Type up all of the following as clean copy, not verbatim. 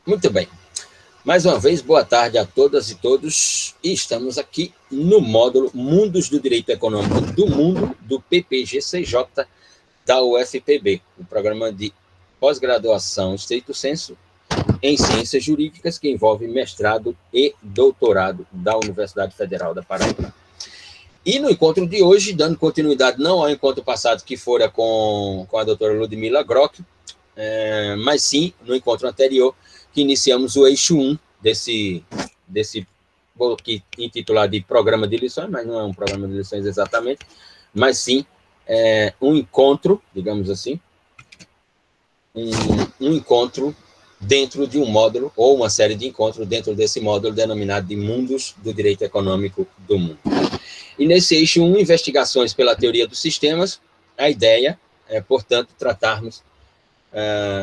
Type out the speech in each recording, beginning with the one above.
Muito bem. Mais uma vez, boa tarde a todas e todos. E estamos aqui no módulo Mundos do Direito Econômico do Mundo, do PPGCJ, da UFPB, o programa de pós-graduação estrito sensu em ciências jurídicas, que envolve mestrado e doutorado da Universidade Federal da Paraíba. E no encontro de hoje, dando continuidade não ao encontro passado, que fora com a doutora Ludmila Grock, mas sim no encontro anterior, que iniciamos o eixo 1 desse vou aqui intitular de programa de lições, mas não é um programa de lições exatamente, mas sim um encontro, digamos assim, um encontro dentro de um módulo, ou uma série de encontros dentro desse módulo denominado de Mundos do Direito Econômico do Mundo. E nesse eixo 1, investigações pela teoria dos sistemas, a ideia é, portanto, tratarmos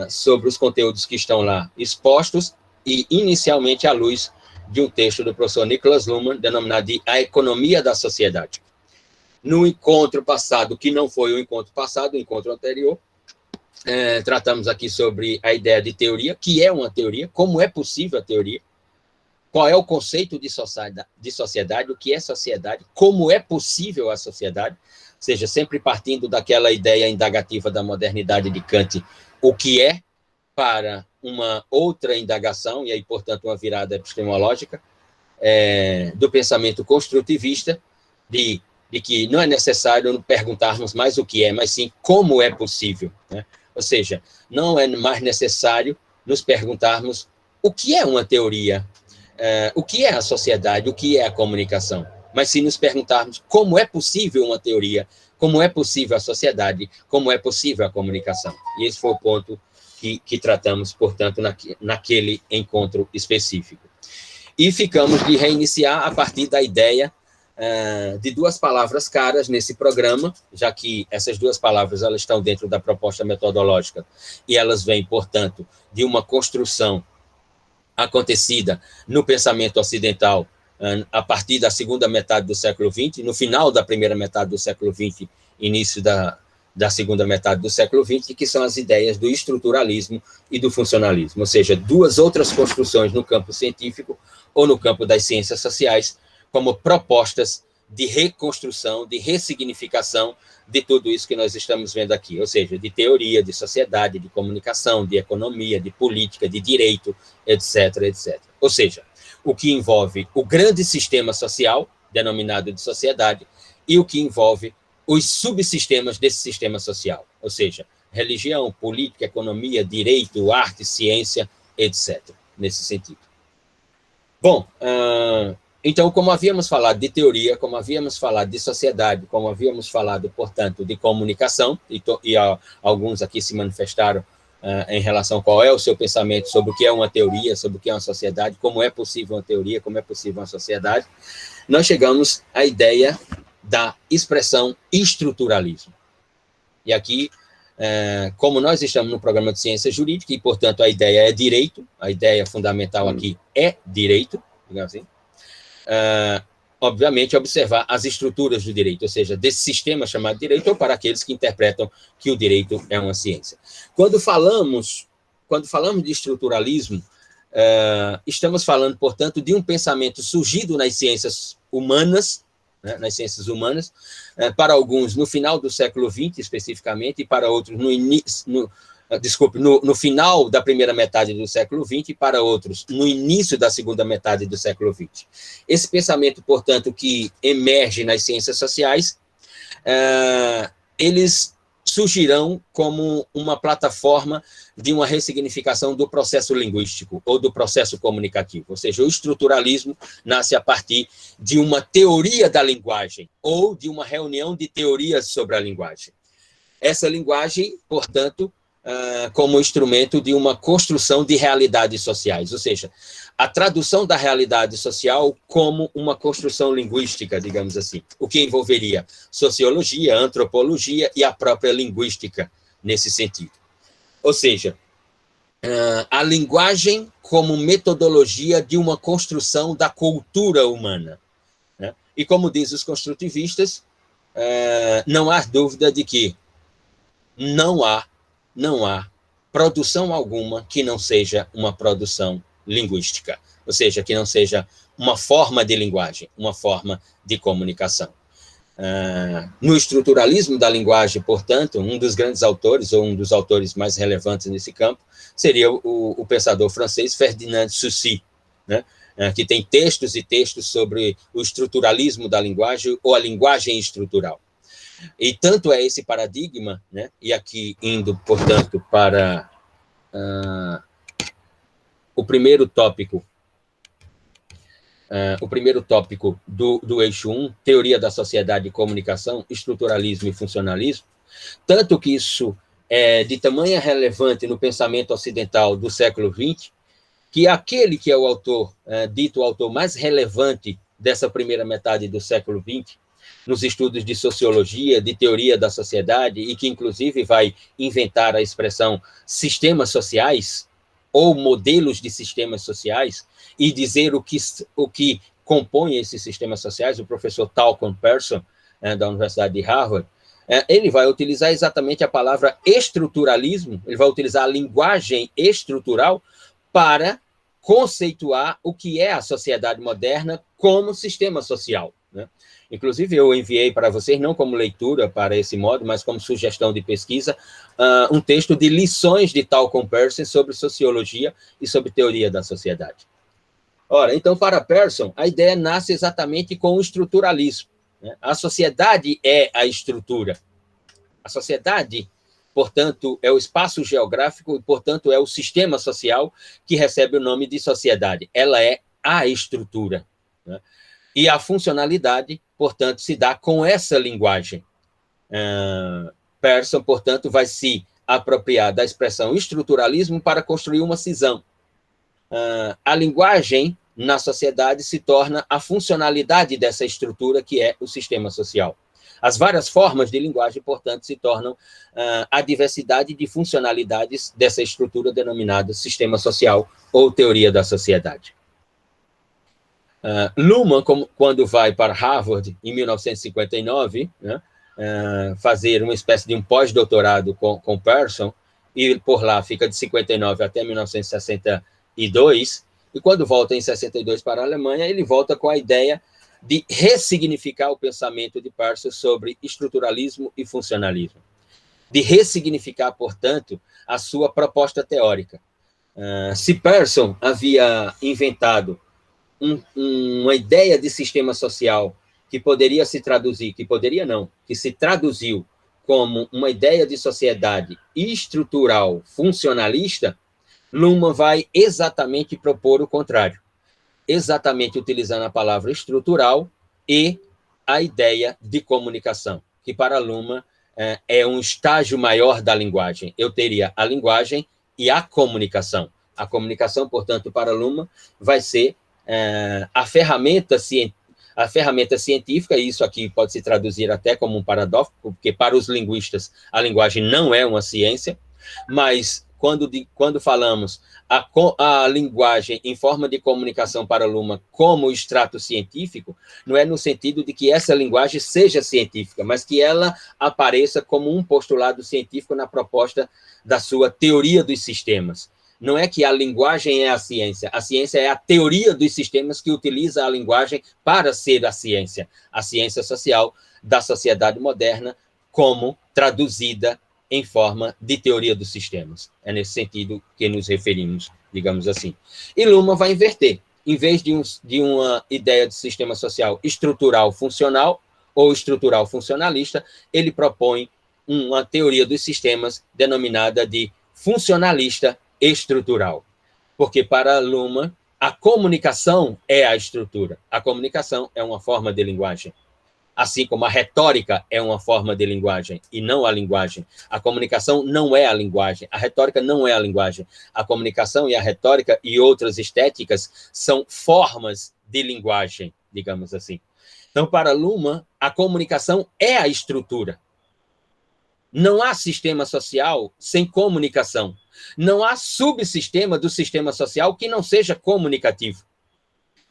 sobre os conteúdos que estão lá expostos e, inicialmente, à luz de um texto do professor Niklas Luhmann, denominado de A Economia da Sociedade. No encontro passado, que não foi o encontro passado, o encontro anterior, tratamos aqui sobre a ideia de teoria, que é uma teoria, como é possível a teoria, qual é o conceito de sociedade, o que é sociedade, como é possível a sociedade, ou seja, sempre partindo daquela ideia indagativa da modernidade de Kant, o que é, para uma outra indagação, e aí, portanto, uma virada epistemológica, do pensamento construtivista, de que não é necessário perguntarmos mais o que é, mas sim como é possível, né? Ou seja, não é mais necessário nos perguntarmos o que é uma teoria, o que é a sociedade, o que é a comunicação, mas se nos perguntarmos como é possível uma teoria, como é possível a sociedade, como é possível a comunicação. E esse foi o ponto que tratamos, portanto, naquele encontro específico. E ficamos de reiniciar a partir da ideia de duas palavras caras nesse programa, já que essas duas palavras elas estão dentro da proposta metodológica e elas vêm, portanto, de uma construção acontecida no pensamento ocidental a partir da segunda metade do século XX, no final da primeira metade do século XX, início da segunda metade do século XX, que são as ideias do estruturalismo e do funcionalismo, ou seja, duas outras construções no campo científico ou no campo das ciências sociais, como propostas de reconstrução, de ressignificação de tudo isso que nós estamos vendo aqui, ou seja, de teoria, de sociedade, de comunicação, de economia, de política, de direito, etc., etc. Ou seja, o que envolve o grande sistema social, denominado de sociedade, e o que envolve os subsistemas desse sistema social, ou seja, religião, política, economia, direito, arte, ciência, etc., nesse sentido. Bom, então, como havíamos falado de teoria, como havíamos falado de sociedade, como havíamos falado, portanto, de comunicação, e alguns aqui se manifestaram em relação a qual é o seu pensamento sobre o que é uma teoria, sobre o que é uma sociedade, como é possível uma teoria, como é possível uma sociedade, nós chegamos à ideia da expressão estruturalismo. E aqui, como nós estamos no programa de ciência jurídica, e, portanto, a ideia é direito, a ideia fundamental aqui é direito, digamos assim, obviamente, observar as estruturas do direito, ou seja, desse sistema chamado direito, ou para aqueles que interpretam que o direito é uma ciência. Quando falamos de estruturalismo, estamos falando, portanto, de um pensamento surgido nas ciências humanas, né, para alguns no final do século XX, especificamente, e para outros no final da primeira metade do século XX e para outros no início da segunda metade do século XX. Esse pensamento, portanto, que emerge nas ciências sociais, eles surgirão como uma plataforma de uma ressignificação do processo linguístico ou do processo comunicativo, ou seja, o estruturalismo nasce a partir de uma teoria da linguagem ou de uma reunião de teorias sobre a linguagem. Essa linguagem, portanto, como instrumento de uma construção de realidades sociais, ou seja, a tradução da realidade social como uma construção linguística, digamos assim, o que envolveria sociologia, antropologia e a própria linguística nesse sentido. Ou seja, a linguagem como metodologia de uma construção da cultura humana, né? E como diz os construtivistas, não há dúvida de que não há produção alguma que não seja uma produção linguística, ou seja, que não seja uma forma de linguagem, uma forma de comunicação. No estruturalismo da linguagem, portanto, um dos grandes autores, ou um dos autores mais relevantes nesse campo, seria o pensador francês Ferdinand Saussure, né? Que tem textos e textos sobre o estruturalismo da linguagem, ou a linguagem estrutural. E tanto é esse paradigma, né? E aqui indo, portanto, para o primeiro tópico do eixo 1, teoria da sociedade e comunicação, estruturalismo e funcionalismo, tanto que isso é de tamanha relevante no pensamento ocidental do século XX, que aquele que é o autor, dito o autor mais relevante dessa primeira metade do século XX, nos estudos de sociologia, de teoria da sociedade, e que, inclusive, vai inventar a expressão sistemas sociais, ou modelos de sistemas sociais, e dizer o que compõe esses sistemas sociais, o professor Talcott Pearson, da Universidade de Harvard, ele vai utilizar exatamente a palavra estruturalismo, ele vai utilizar a linguagem estrutural para conceituar o que é a sociedade moderna como sistema social, né? Inclusive, eu enviei para vocês, não como leitura para esse modo, mas como sugestão de pesquisa, um texto de lições de Talcott Pearson sobre sociologia e sobre teoria da sociedade. Ora, então, para Pearson, a ideia nasce exatamente com o estruturalismo, né? A sociedade é a estrutura. A sociedade, portanto, é o espaço geográfico e, portanto, é o sistema social que recebe o nome de sociedade. Ela é a estrutura, né? E a funcionalidade, portanto, se dá com essa linguagem. Pearson, portanto, vai se apropriar da expressão estruturalismo para construir uma cisão. A linguagem na sociedade se torna a funcionalidade dessa estrutura que é o sistema social. As várias formas de linguagem, portanto, se tornam a diversidade de funcionalidades dessa estrutura denominada sistema social ou teoria da sociedade. Luhmann, quando vai para Harvard, em 1959, né, fazer uma espécie de um pós-doutorado com Pearson, e por lá fica de 59 até 1962, e quando volta em 62 para a Alemanha, ele volta com a ideia de ressignificar o pensamento de Pearson sobre estruturalismo e funcionalismo, de ressignificar, portanto, a sua proposta teórica. Se Pearson havia inventado uma ideia de sistema social que poderia se traduzir, que se traduziu como uma ideia de sociedade estrutural funcionalista, Luhmann vai exatamente propor o contrário, exatamente utilizando a palavra estrutural e a ideia de comunicação, que para Luhmann é um estágio maior da linguagem. Eu teria a linguagem e a comunicação. A comunicação, portanto, para Luhmann, vai ser a ferramenta científica, e isso aqui pode se traduzir até como um paradoxo, porque para os linguistas a linguagem não é uma ciência, mas quando falamos a linguagem em forma de comunicação para Luhmann como extrato científico, não é no sentido de que essa linguagem seja científica, mas que ela apareça como um postulado científico na proposta da sua teoria dos sistemas. Não é que a linguagem é a ciência é a teoria dos sistemas que utiliza a linguagem para ser a ciência social da sociedade moderna como traduzida em forma de teoria dos sistemas. É nesse sentido que nos referimos, digamos assim. E Luhmann vai inverter. Em vez de uma ideia de sistema social estrutural funcional ou estrutural funcionalista, ele propõe uma teoria dos sistemas denominada de funcionalista estrutural. Porque para Luhmann, a comunicação é a estrutura. A comunicação é uma forma de linguagem. Assim como a retórica é uma forma de linguagem e não a linguagem. A comunicação não é a linguagem, a retórica não é a linguagem. A comunicação e a retórica e outras estéticas são formas de linguagem, digamos assim. Então, para Luhmann, a comunicação é a estrutura. Não há sistema social sem comunicação. Não há subsistema do sistema social que não seja comunicativo.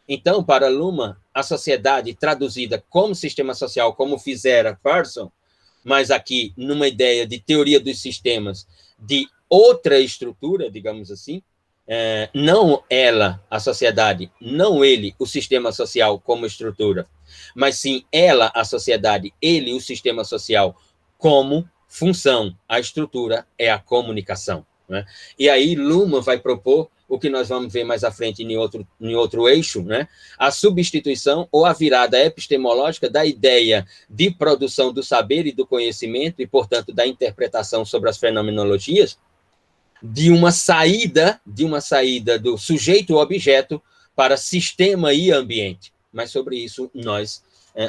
Então, para Luhmann, a sociedade traduzida como sistema social, como fizera Pearson, mas aqui numa ideia de teoria dos sistemas, de outra estrutura, digamos assim, não ela, a sociedade, não ele, o sistema social como estrutura, mas sim ela, a sociedade, ele, o sistema social como função. A estrutura é a comunicação, né? E aí Luhmann vai propor o que nós vamos ver mais à frente em outro eixo, né? A substituição ou a virada epistemológica da ideia de produção do saber e do conhecimento, e, portanto, da interpretação sobre as fenomenologias, de uma saída do sujeito-objeto para sistema e ambiente. Mas sobre isso nós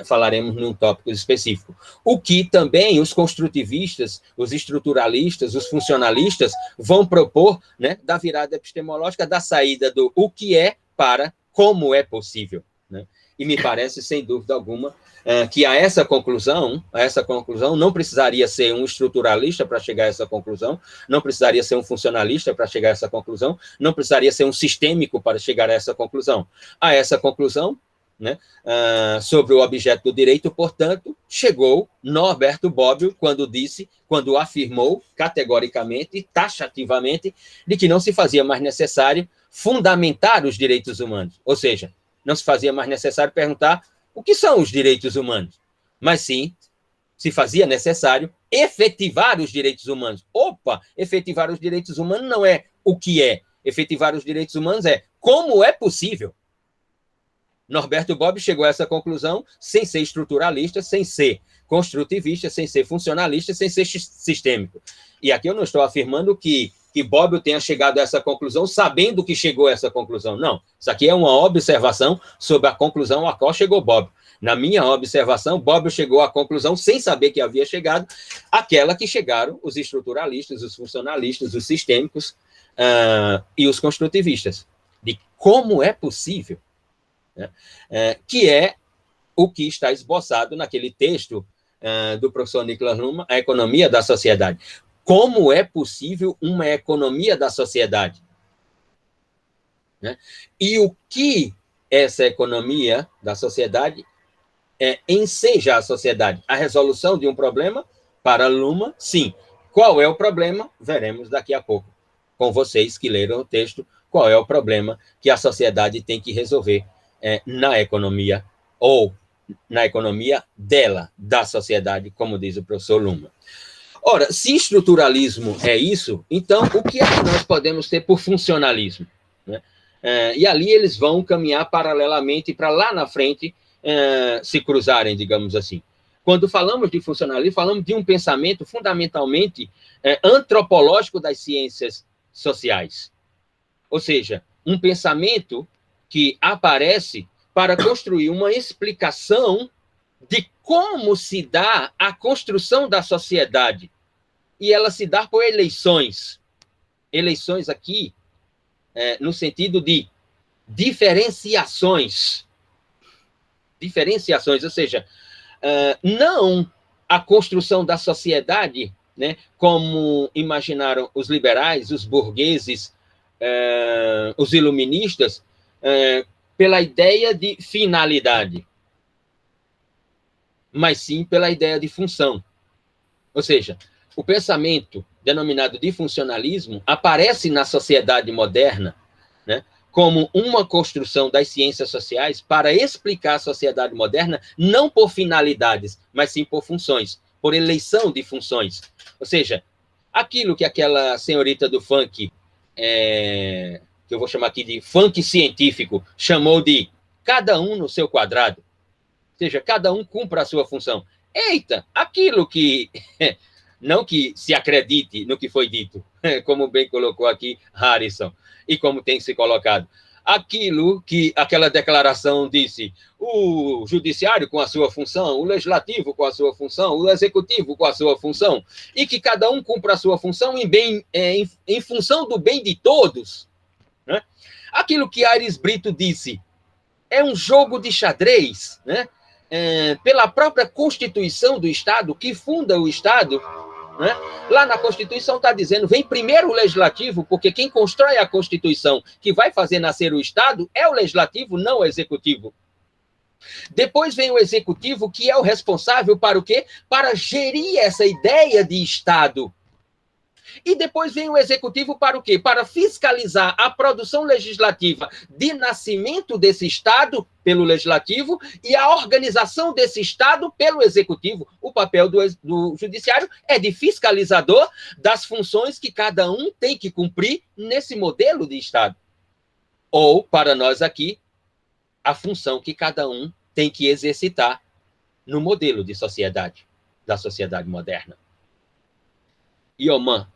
falaremos num tópico específico. O que também os construtivistas, os estruturalistas, os funcionalistas vão propor, né, da virada epistemológica, da saída do o que é para como é possível, né? E me parece, sem dúvida alguma, que a essa conclusão não precisaria ser um estruturalista para chegar a essa conclusão, não precisaria ser um funcionalista para chegar a essa conclusão, não precisaria ser um sistêmico para chegar a essa conclusão. A essa conclusão, né, sobre o objeto do direito, portanto, chegou Norberto Bobbio quando afirmou categoricamente, taxativamente, de que não se fazia mais necessário fundamentar os direitos humanos, ou seja, não se fazia mais necessário perguntar o que são os direitos humanos, mas sim se fazia necessário efetivar os direitos humanos. Opa, efetivar os direitos humanos não é o que é, efetivar os direitos humanos é como é possível. Norberto Bobbio chegou a essa conclusão sem ser estruturalista, sem ser construtivista, sem ser funcionalista, sem ser sistêmico. E aqui eu não estou afirmando que Bobbio tenha chegado a essa conclusão sabendo que chegou a essa conclusão. Não, isso aqui é uma observação sobre a conclusão a qual chegou Bobbio. Na minha observação, Bobbio chegou à conclusão, sem saber que havia chegado, aquela que chegaram os estruturalistas, os funcionalistas, os sistêmicos e os construtivistas, de como é possível, né? Que é o que está esboçado naquele texto do professor Niklas Luhmann, A Economia da Sociedade. Como é possível uma economia da sociedade, né? E o que essa economia da sociedade enseja à sociedade? A resolução de um problema? Para Luhmann, sim. Qual é o problema? Veremos daqui a pouco, com vocês que leram o texto, qual é o problema que a sociedade tem que resolver na economia, ou na economia dela, da sociedade, como diz o professor Luhmann. Ora, se estruturalismo é isso, então o que é que nós podemos ter por funcionalismo, né? E ali eles vão caminhar paralelamente para lá na frente se cruzarem, digamos assim. Quando falamos de funcionalismo, falamos de um pensamento fundamentalmente antropológico das ciências sociais. Ou seja, um pensamento que aparece para construir uma explicação de como se dá a construção da sociedade. E ela se dá por eleições. Eleições aqui, no sentido de diferenciações. Diferenciações, ou seja, não a construção da sociedade, né, como imaginaram os liberais, os burgueses, os iluministas, pela ideia de finalidade, mas sim pela ideia de função. Ou seja, o pensamento denominado de funcionalismo aparece na sociedade moderna, né, como uma construção das ciências sociais para explicar a sociedade moderna não por finalidades, mas sim por funções, por eleição de funções. Ou seja, aquilo que aquela senhorita do funk, que eu vou chamar aqui de funk científico, chamou de cada um no seu quadrado. Ou seja, cada um cumpra a sua função. Eita, aquilo que... Não que se acredite no que foi dito, como bem colocou aqui Harrison, e como tem se colocado. Aquilo que aquela declaração disse, o judiciário com a sua função, o legislativo com a sua função, o executivo com a sua função, e que cada um cumpra a sua função em função do bem de todos, né? Aquilo que Aires Brito disse, é um jogo de xadrez, né? Pela própria Constituição do Estado, que funda o Estado, né? Lá na Constituição está dizendo, vem primeiro o legislativo, porque quem constrói a Constituição, que vai fazer nascer o Estado, é o legislativo, não o executivo. Depois vem o executivo, que é o responsável para o quê? Para gerir essa ideia de Estado. E depois vem o executivo para o quê? Para fiscalizar a produção legislativa de nascimento desse Estado pelo legislativo e a organização desse Estado pelo executivo. O papel do judiciário é de fiscalizador das funções que cada um tem que cumprir nesse modelo de Estado. Ou, para nós aqui, a função que cada um tem que exercitar no modelo de sociedade, da sociedade moderna. Ioman,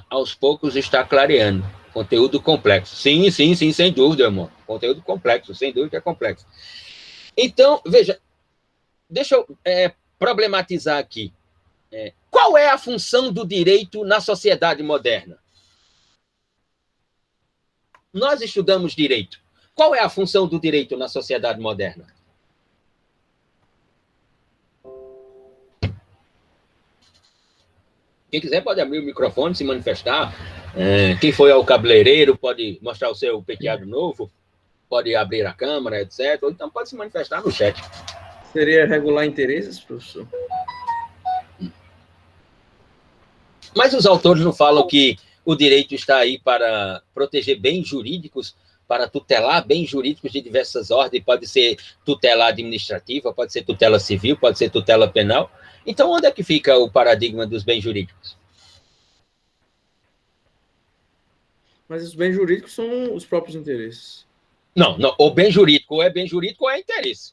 aos poucos está clareando. Conteúdo complexo. Sim, sem dúvida, irmão. Conteúdo complexo, sem dúvida é complexo. Então, veja, deixa eu problematizar aqui. Qual é a função do direito na sociedade moderna? Nós estudamos direito. Qual é a função do direito na sociedade moderna? Quem quiser pode abrir o microfone, se manifestar. Quem foi ao cabeleireiro pode mostrar o seu penteado novo, pode abrir a câmera, etc. Ou então pode se manifestar no chat. Seria regular interesses, professor? Mas os autores não falam que o direito está aí para proteger bens jurídicos, para tutelar bens jurídicos de diversas ordens, pode ser tutela administrativa, pode ser tutela civil, pode ser tutela penal. Então, onde é que fica o paradigma dos bens jurídicos? Mas os bens jurídicos são os próprios interesses. Não, o bem jurídico ou é bem jurídico ou é interesse.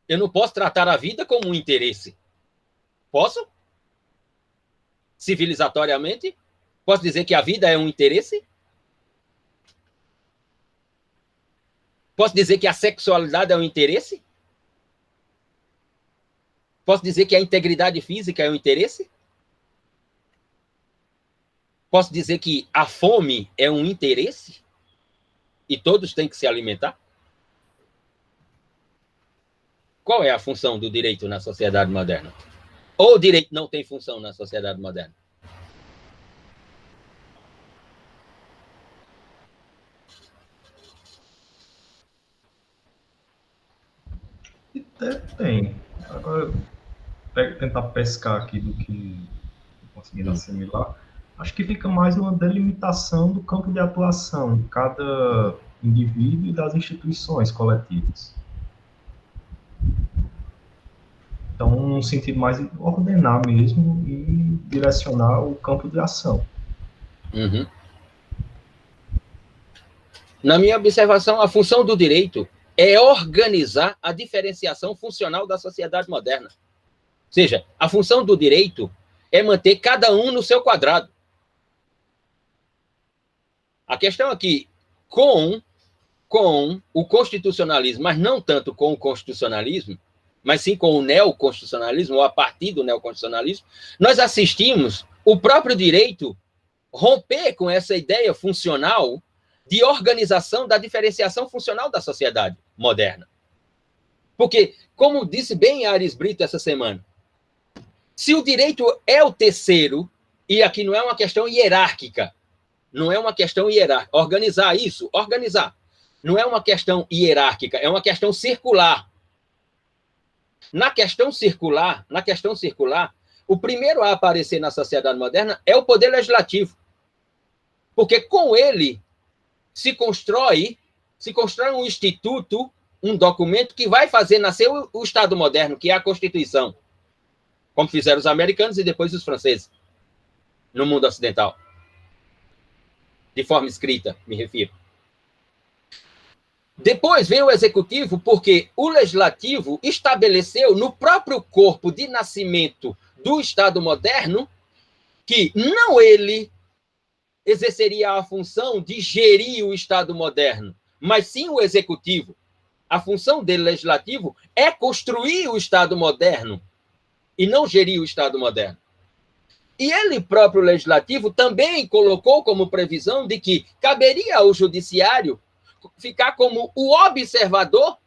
Eu não posso tratar a vida como um interesse. Posso? Civilizatoriamente? Posso dizer que a vida é um interesse? Posso dizer que a sexualidade é um interesse? Posso dizer que a integridade física é um interesse? Posso dizer que a fome é um interesse? E todos têm que se alimentar? Qual é a função do direito na sociedade moderna? Ou o direito não tem função na sociedade moderna? Tem. Agora, tentar pescar aqui do que conseguindo assimilar. Acho que fica mais numa delimitação do campo de atuação de cada indivíduo e das instituições coletivas. Então, num sentido mais de ordenar mesmo e direcionar o campo de ação. Uhum. Na minha observação, a função do direito é organizar a diferenciação funcional da sociedade moderna. Ou seja, a função do direito é manter cada um no seu quadrado. A questão aqui, com o constitucionalismo, mas não tanto com o constitucionalismo, mas sim com o neoconstitucionalismo, ou a partir do neoconstitucionalismo, nós assistimos o próprio direito romper com essa ideia funcional de organização da diferenciação funcional da sociedade moderna. Porque, como disse bem Ares Brito essa semana, se o direito é o terceiro, e aqui não é uma questão hierárquica, não é uma questão hierárquica, organizar isso, organizar, não é uma questão hierárquica, é uma questão circular. Na questão circular, o primeiro a aparecer na sociedade moderna é o poder legislativo. Porque com ele se constrói um instituto, um documento que vai fazer nascer o Estado moderno, que é a Constituição, como fizeram os americanos e depois os franceses, no mundo ocidental. De forma escrita, me refiro. Depois vem o executivo, porque o legislativo estabeleceu no próprio corpo de nascimento do Estado moderno que não ele exerceria a função de gerir o Estado moderno, mas sim o executivo. A função dele, legislativo, é construir o Estado moderno e não gerir o Estado moderno. E ele próprio, legislativo, também colocou como previsão de que caberia ao judiciário ficar como o observador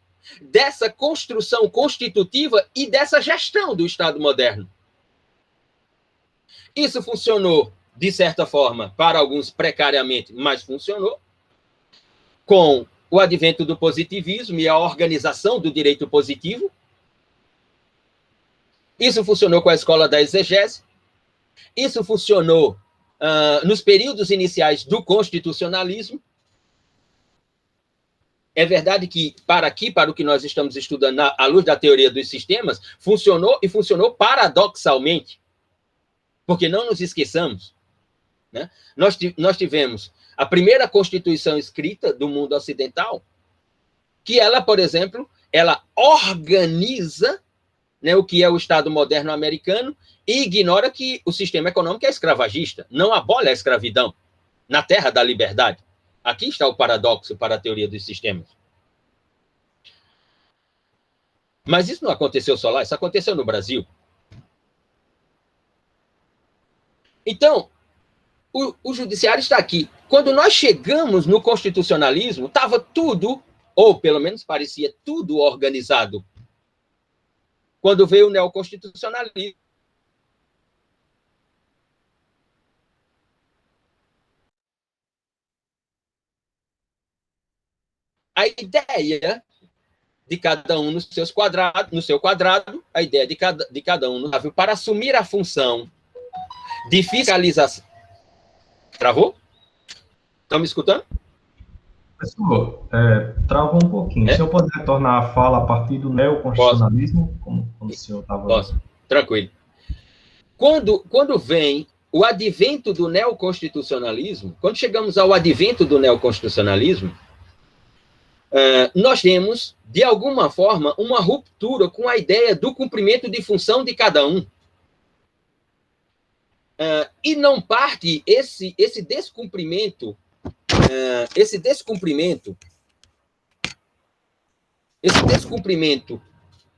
dessa construção constitutiva e dessa gestão do Estado moderno. Isso funcionou, de certa forma, para alguns precariamente, mas funcionou, com o advento do positivismo e a organização do direito positivo. Isso funcionou com a escola da exegese, Isso funcionou nos períodos iniciais do constitucionalismo. É verdade que, para o que nós estamos estudando, à luz da teoria dos sistemas, funcionou e funcionou paradoxalmente. Porque não nos esqueçamos, né? Nós tivemos a primeira Constituição escrita do mundo ocidental, que ela, por exemplo, ela organiza, né, o que é o Estado moderno americano e ignora que o sistema econômico é escravagista, não abole a escravidão na terra da liberdade. Aqui está o paradoxo para a teoria dos sistemas. Mas isso não aconteceu só lá, isso aconteceu no Brasil. Então, o judiciário está aqui. Quando nós chegamos no constitucionalismo, estava tudo, ou pelo menos parecia tudo organizado. Quando veio o neoconstitucionalismo, a ideia de cada um nos seus quadrados, no seu quadrado, a ideia de cada um para assumir a função de fiscalização. Travou? Estão me escutando? Professor, travou um pouquinho. O senhor pode retornar a fala a partir do neoconstitucionalismo? Como o senhor estava... Posso, tranquilo. Quando vem o advento do neoconstitucionalismo, quando chegamos ao advento do neoconstitucionalismo, nós temos, de alguma forma, uma ruptura com a ideia do cumprimento de função de cada um. E não parte esse descumprimento,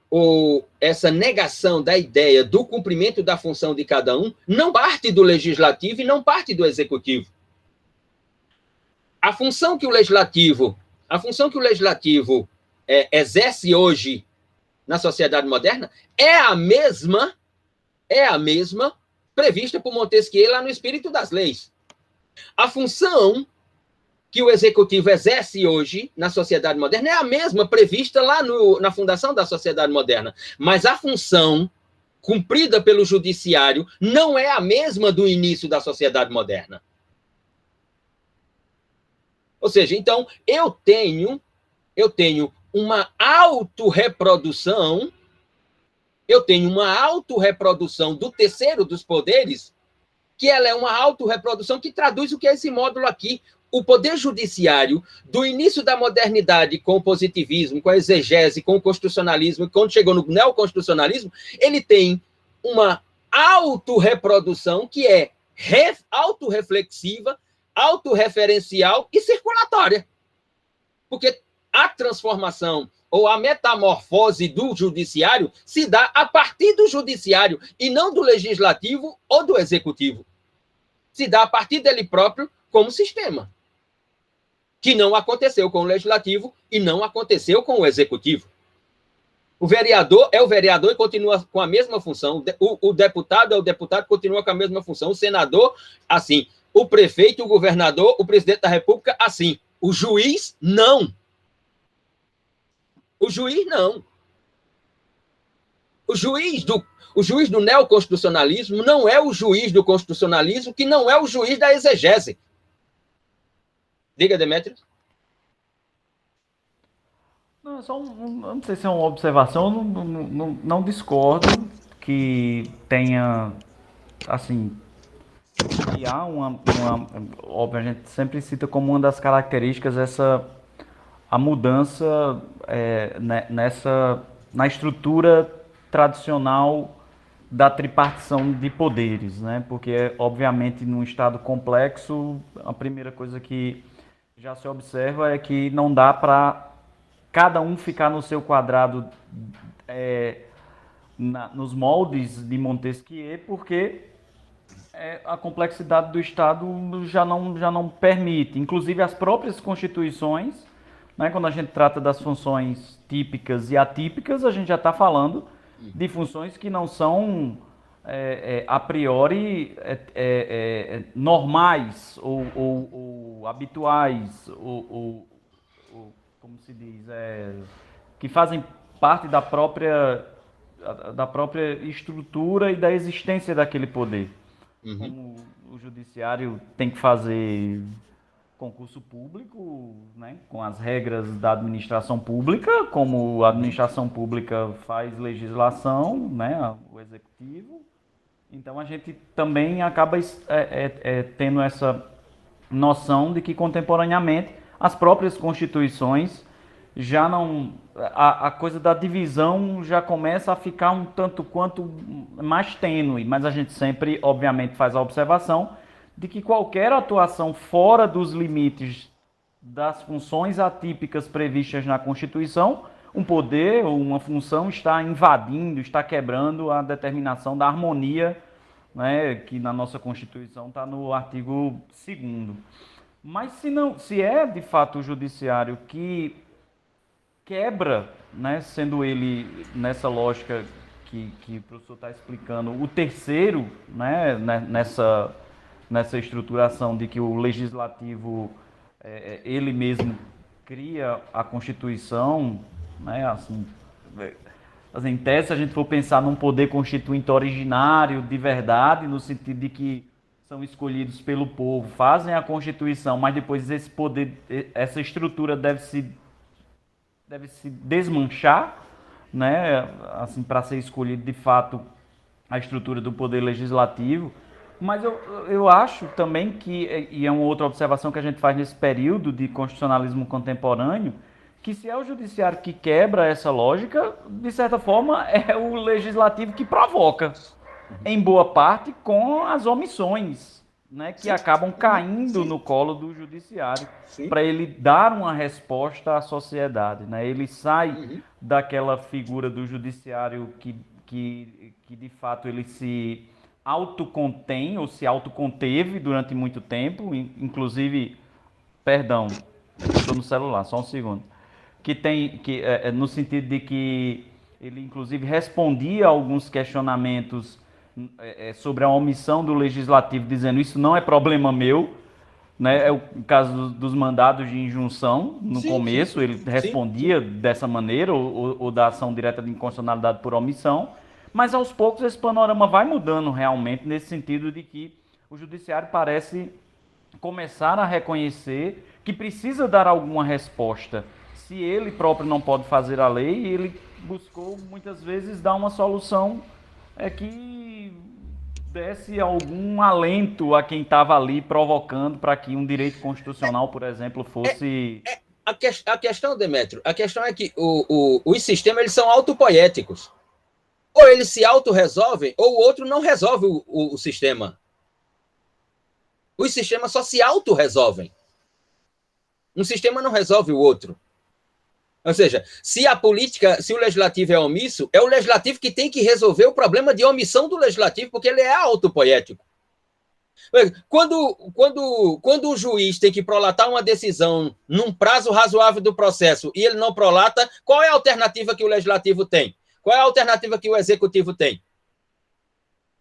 ou essa negação da ideia do cumprimento da função de cada um, não parte do legislativo e não parte do executivo. A função que o legislativo exerce hoje na sociedade moderna é a mesma prevista por Montesquieu lá no Espírito das Leis. A função que o executivo exerce hoje na sociedade moderna é a mesma prevista lá na fundação da sociedade moderna. Mas a função cumprida pelo judiciário não é a mesma do início da sociedade moderna. Ou seja, então, eu tenho uma autorreprodução, do terceiro dos poderes, que ela é uma autorreprodução que traduz o que é esse módulo aqui. O poder judiciário, do início da modernidade, com o positivismo, com a exegese, com o constitucionalismo, e quando chegou no neoconstitucionalismo, ele tem uma autorreprodução que é autorreflexiva, autorreferencial e circulatória. Porque a transformação ou a metamorfose do judiciário se dá a partir do judiciário e não do legislativo ou do executivo. Se dá a partir dele próprio como sistema, que não aconteceu com o legislativo e não aconteceu com o executivo. O vereador é o vereador e continua com a mesma função. O deputado é o deputado e continua com a mesma função. O senador, assim. O prefeito, o governador, o presidente da república, assim. O juiz, não. O juiz, não. O juiz do neoconstitucionalismo não é o juiz do constitucionalismo, que não é o juiz da exegese. Diga, Demétrios. Não, não sei se é uma observação, não discordo que tenha, assim, que há óbvio, a gente sempre cita como uma das características a mudança na estrutura tradicional da tripartição de poderes, né? Porque, obviamente, num Estado complexo, a primeira coisa que já se observa é que não dá para cada um ficar no seu quadrado nos moldes de Montesquieu, porque a complexidade do Estado já não permite. Inclusive, as próprias constituições, né, quando a gente trata das funções típicas e atípicas, a gente já está falando de funções que não são a priori normais ou habituais, ou como se diz, que fazem parte da própria estrutura e da existência daquele poder. como o judiciário tem que fazer concurso público, né, com as regras da administração pública, como a administração pública faz legislação, né, o executivo. Então a gente também acaba tendo essa noção de que contemporaneamente as próprias constituições já não... A coisa da divisão já começa a ficar um tanto quanto mais tênue, mas a gente sempre, obviamente, faz a observação de que qualquer atuação fora dos limites das funções atípicas previstas na Constituição, um poder ou uma função está invadindo, está quebrando a determinação da harmonia, né, que na nossa Constituição está no artigo 2º. Mas se é de fato o judiciário que quebra, né, sendo ele nessa lógica que o professor está explicando, o terceiro, né, nessa estruturação de que o legislativo ele mesmo cria a Constituição, né, assim, em tese, se a gente for pensar num poder constituinte originário de verdade, no sentido de que são escolhidos pelo povo, fazem a Constituição, mas depois esse poder, essa estrutura deve se desmanchar, né, assim, para ser escolhido de fato a estrutura do poder legislativo. Mas eu acho também que, e é uma outra observação que a gente faz nesse período de constitucionalismo contemporâneo, que se é o judiciário que quebra essa lógica, de certa forma é o legislativo que provoca, em boa parte com as omissões, né, que acabam caindo no colo do judiciário, para ele dar uma resposta à sociedade, né? Ele sai daquela figura do judiciário que de fato ele se autocontém ou se autoconteve durante muito tempo, inclusive, perdão, estou no celular, só um segundo, no sentido de que ele inclusive respondia a alguns questionamentos sobre a omissão do legislativo, dizendo isso não é problema meu, né? É o caso dos mandados de injunção, no começo ele respondia dessa maneira, ou da ação direta de inconstitucionalidade por omissão, mas aos poucos esse panorama vai mudando realmente, nesse sentido de que o judiciário parece começar a reconhecer que precisa dar alguma resposta. Se ele próprio não pode fazer a lei, ele buscou muitas vezes dar uma solução que desse algum alento a quem estava ali provocando para que um direito constitucional, por exemplo, fosse... A questão, Demétrio, a questão é que os sistemas eles são autopoéticos. Ou eles se autorresolvem, ou o outro não resolve o sistema. Os sistemas só se autorresolvem. Um sistema não resolve o outro. Ou seja, se o legislativo é omisso, é o legislativo que tem que resolver o problema de omissão do legislativo, porque ele é autopoético. Quando o juiz tem que prolatar uma decisão num prazo razoável do processo e ele não prolata, qual é a alternativa que o legislativo tem? Qual é a alternativa que o executivo tem?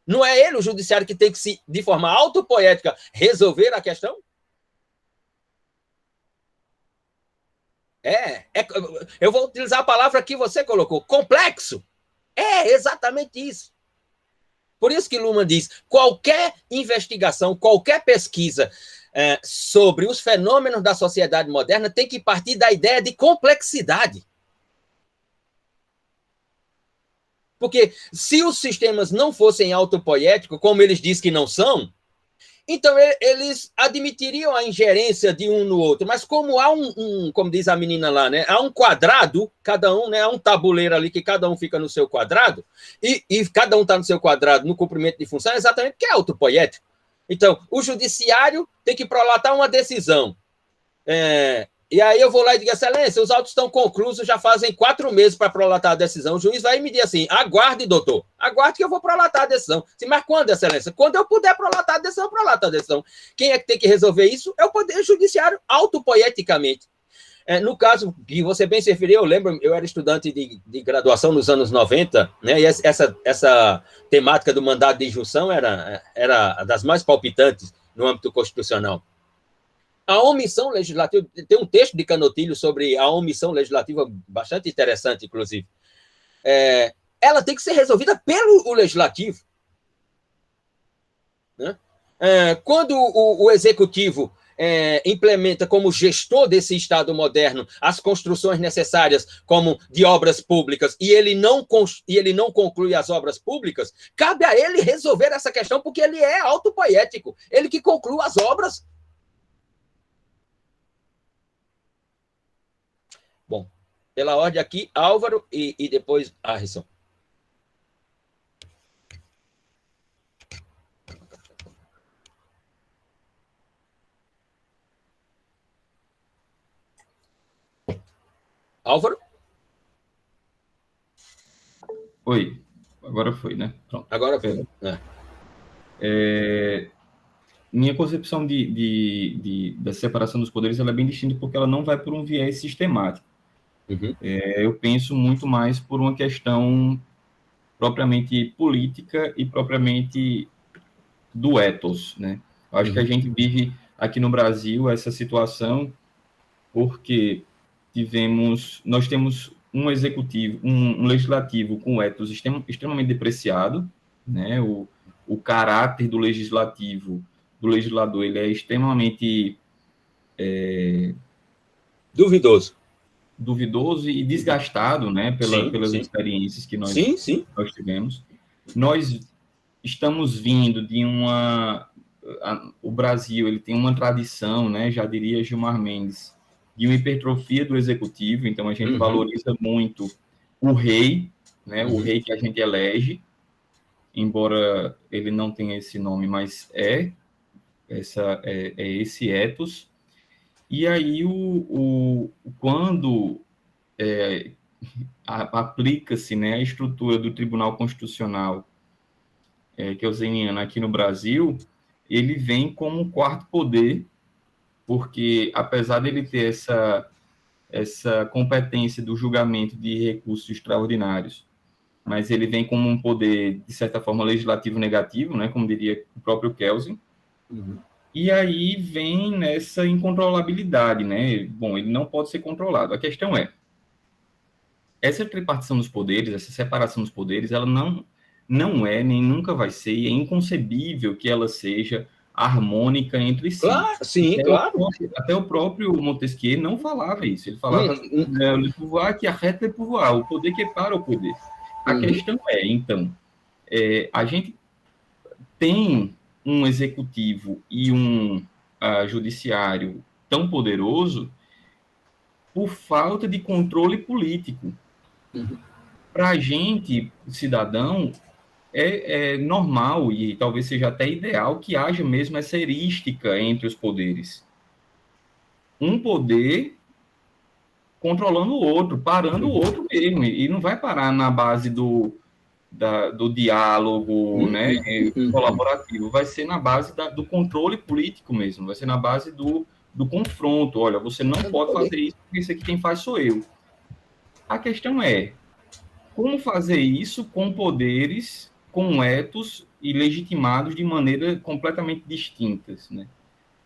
Não é ele, o judiciário, que tem que, de forma autopoética, resolver a questão? Eu vou utilizar a palavra que você colocou, complexo. É exatamente isso. Por isso que Luhmann diz, qualquer investigação, qualquer pesquisa sobre os fenômenos da sociedade moderna tem que partir da ideia de complexidade. Porque se os sistemas não fossem autopoéticos, como eles dizem que não são, então eles admitiriam a ingerência de um no outro. Mas como há como diz a menina lá, né, há um quadrado, cada um, né, há um tabuleiro ali que cada um fica no seu quadrado, e cada um está no seu quadrado no cumprimento de função, exatamente porque é autopoético. Então, o judiciário tem que prolatar uma decisão. E aí eu vou lá e digo, excelência, os autos estão conclusos, já fazem 4 meses para prolatar a decisão. O juiz vai me dizer assim, aguarde, doutor, aguarde que eu vou prolatar a decisão. Mas quando, excelência? Quando eu puder prolatar a decisão, prolata a decisão. Quem é que tem que resolver isso? É o Poder Judiciário, autopoeticamente. No caso que você bem se referiu, eu lembro, eu era estudante de graduação nos anos 90, né, e essa temática do mandado de injunção era das mais palpitantes no âmbito constitucional. A omissão legislativa, tem um texto de Canotilho sobre a omissão legislativa, bastante interessante, inclusive. Ela tem que ser resolvida pelo legislativo. né? Quando o executivo implementa como gestor desse Estado moderno as construções necessárias como de obras públicas e ele não conclui as obras públicas, cabe a ele resolver essa questão, porque ele é autopoético, ele que conclui as obras. Bom, pela ordem aqui, Álvaro e depois Harrison. Álvaro? Oi, agora foi, né? Pronto. Agora foi. Minha concepção da separação dos poderes ela é bem distinta porque ela não vai por um viés sistemático. Uhum. Eu penso muito mais por uma questão propriamente política e propriamente do ethos, né? Eu acho que a gente vive aqui no Brasil essa situação porque nós temos um executivo, um legislativo com ethos extremamente depreciado, né? O caráter do legislador, ele é extremamente duvidoso e desgastado, né? Pelas experiências que nós tivemos. Nós estamos vindo de o Brasil, ele tem uma tradição, né? Já diria Gilmar Mendes, de uma hipertrofia do executivo, então a gente valoriza muito o rei, né? O rei que a gente elege, embora ele não tenha esse nome, mas é esse ethos. E aí, quando aplica-se, né, a estrutura do Tribunal Constitucional, que é o zeniano aqui no Brasil, ele vem como um quarto poder, porque apesar dele ter essa competência do julgamento de recursos extraordinários, mas ele vem como um poder, de certa forma, legislativo negativo, né, como diria o próprio Kelsen, e aí vem nessa incontrolabilidade, né? Bom, ele não pode ser controlado. A questão é, essa tripartição dos poderes, essa separação dos poderes, ela não é, nem nunca vai ser, e é inconcebível que ela seja harmônica entre si. Claro, sim, claro. Até o próprio Montesquieu não falava isso. Ele falava le pouvoir qui arrête le pouvoir, o poder que para o poder. A questão é, então, a gente tem um executivo e um judiciário tão poderoso por falta de controle político. Para a gente, cidadão, é normal e talvez seja até ideal que haja mesmo essa erística entre os poderes. Um poder controlando o outro, parando o outro mesmo, e não vai parar na base do diálogo, né, colaborativo, vai ser na base do controle político mesmo, vai ser na base do confronto. Olha, você não pode fazer isso, porque isso aqui quem faz sou eu. A questão é, como fazer isso com poderes, com ethos e legitimados de maneira completamente distintas, né?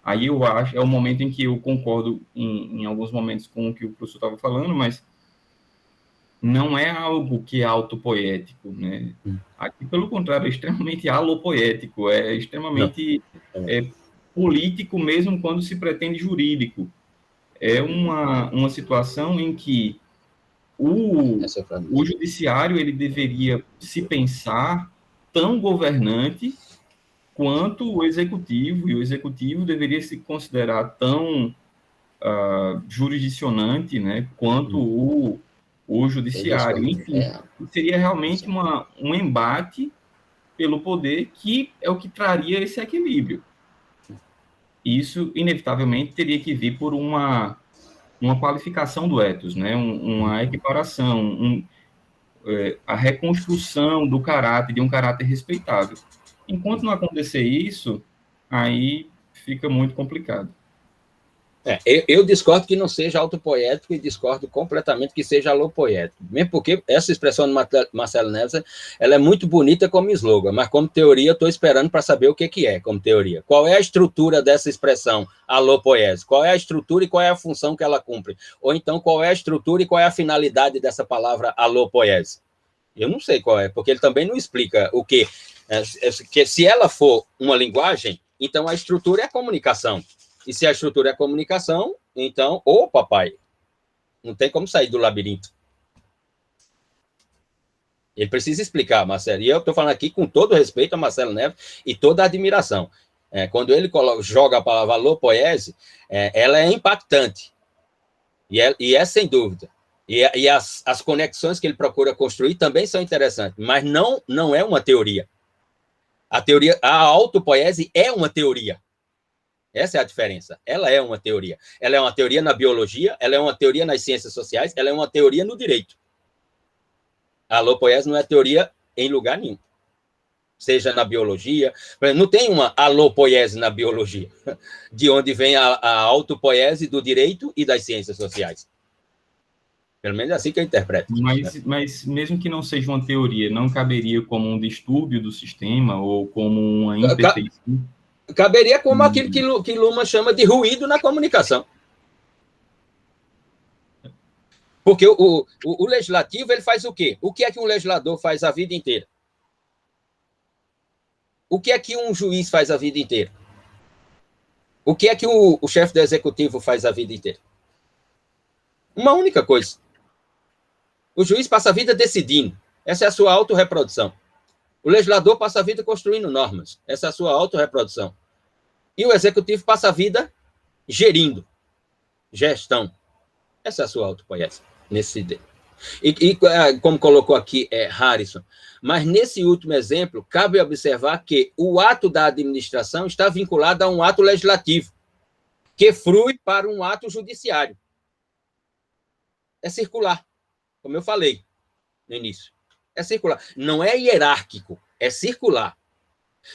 Aí eu acho, é o momento em que eu concordo em alguns momentos com o que o professor estava falando, mas não é algo que é autopoético, né? Aqui, pelo contrário, é extremamente alopoético, é extremamente político mesmo quando se pretende jurídico. É uma situação em que o judiciário ele deveria se pensar tão governante quanto o executivo, e o executivo deveria se considerar tão jurisdicionante, né, quanto o judiciário. Enfim, seria realmente um embate pelo poder que é o que traria esse equilíbrio. Isso, inevitavelmente, teria que vir por uma qualificação do ethos, né, uma equiparação, a reconstrução do caráter, de um caráter respeitável. Enquanto não acontecer isso, aí fica muito complicado. Eu discordo que não seja autopoético e discordo completamente que seja alopoético. Mesmo porque essa expressão do Marcelo Neves, ela é muito bonita como slogan, mas como teoria eu estou esperando para saber o que é como teoria. Qual é a estrutura dessa expressão alopoética? Qual é a estrutura e qual é a função que ela cumpre? Ou então qual é a estrutura e qual é a finalidade dessa palavra alopoética? Eu não sei qual é, porque ele também não explica o que. que se ela for uma linguagem, então a estrutura é a comunicação. E se a estrutura é a comunicação, então, papai, não tem como sair do labirinto. Ele precisa explicar, Marcelo. E eu estou falando aqui com todo respeito a Marcelo Neves e toda a admiração. Quando ele joga a palavra alopoiese, ela é impactante. E é sem dúvida. E as conexões que ele procura construir também são interessantes, mas não é uma teoria. A autopoiese é uma teoria. Essa é a diferença. Ela é uma teoria. Ela é uma teoria na biologia, ela é uma teoria nas ciências sociais, ela é uma teoria no direito. A alopoiese não é teoria em lugar nenhum. Seja na biologia. Não tem uma alopoiese na biologia, de onde vem a autopoiese do direito e das ciências sociais. Pelo menos é assim que eu interpreto. Mas mesmo que não seja uma teoria, não caberia como um distúrbio do sistema ou como uma imperfeição? Caberia como aquilo que Luhmann chama de ruído na comunicação. Porque o legislativo, ele faz o quê? O que é que um legislador faz a vida inteira? O que é que um juiz faz a vida inteira? O que é que o chefe do executivo faz a vida inteira? Uma única coisa. O juiz passa a vida decidindo. Essa é a sua autorreprodução. O legislador passa a vida construindo normas. Essa é a sua autorreprodução. E o executivo passa a vida gerindo. Gestão. Essa é a sua autopoiese. Nesse e como colocou aqui Harrison, mas nesse último exemplo, cabe observar que o ato da administração está vinculado a um ato legislativo, que flui para um ato judiciário. É circular, como eu falei no início. É circular. Não é hierárquico, é circular.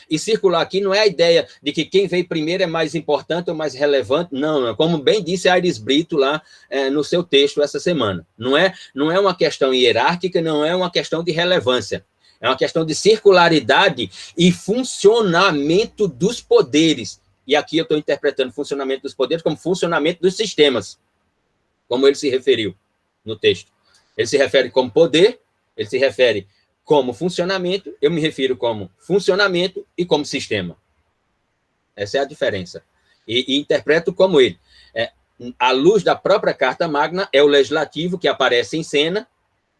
E circular aqui não é a ideia de que quem veio primeiro é mais importante ou mais relevante. Não. Como bem disse a Iris Brito lá no seu texto essa semana. Não é uma questão hierárquica, não é uma questão de relevância. É uma questão de circularidade e funcionamento dos poderes. E aqui eu estou interpretando funcionamento dos poderes como funcionamento dos sistemas, como ele se referiu no texto. Ele se refere como poder, ele se refere como funcionamento, eu me refiro como funcionamento e como sistema. Essa é a diferença. E interpreto como ele. À luz da própria Carta Magna, é o legislativo que aparece em cena,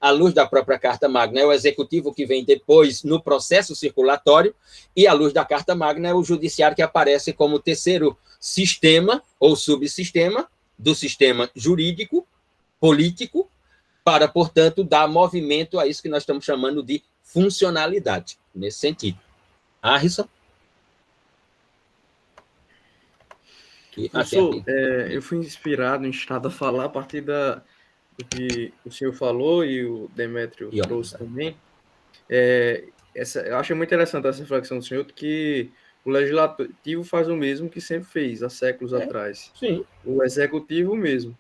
à luz da própria Carta Magna, é o executivo que vem depois no processo circulatório, e à luz da Carta Magna, é o judiciário que aparece como terceiro sistema ou subsistema do sistema jurídico, político, para, portanto, dar movimento a isso que nós estamos chamando de funcionalidade, nesse sentido. Harrison? Professor, eu fui inspirado, instado a falar a partir do que o senhor falou e o Demétrio trouxe também. Eu achei muito interessante essa reflexão do senhor, que o legislativo faz o mesmo que sempre fez, há séculos atrás. Sim. O executivo mesmo.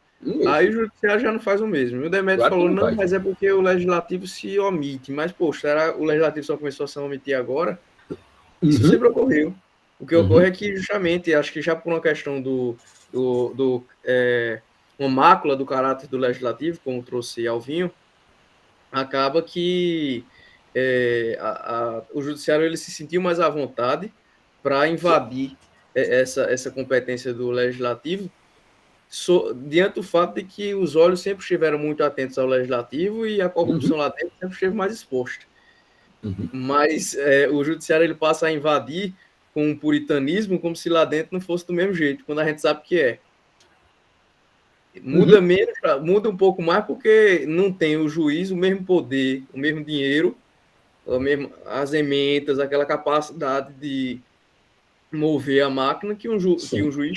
Aí o judiciário já não faz o mesmo. E o Demétrio falou, não, mas é porque o legislativo se omite. Mas, poxa, será que o legislativo só começou a se omitir agora? Isso sempre ocorreu. O que ocorre é que, justamente, acho que já por uma questão uma mácula do caráter do legislativo, como trouxe Alvinho, acaba que o judiciário ele se sentiu mais à vontade para invadir essa competência do legislativo, diante do fato de que os olhos sempre estiveram muito atentos ao legislativo e a corrupção lá dentro sempre esteve mais exposta. Mas o judiciário ele passa a invadir com um puritanismo como se lá dentro não fosse do mesmo jeito, quando a gente sabe que é. Muda menos, muda um pouco mais porque não tem o juiz o mesmo poder, o mesmo dinheiro, as emendas, aquela capacidade de mover a máquina que um juiz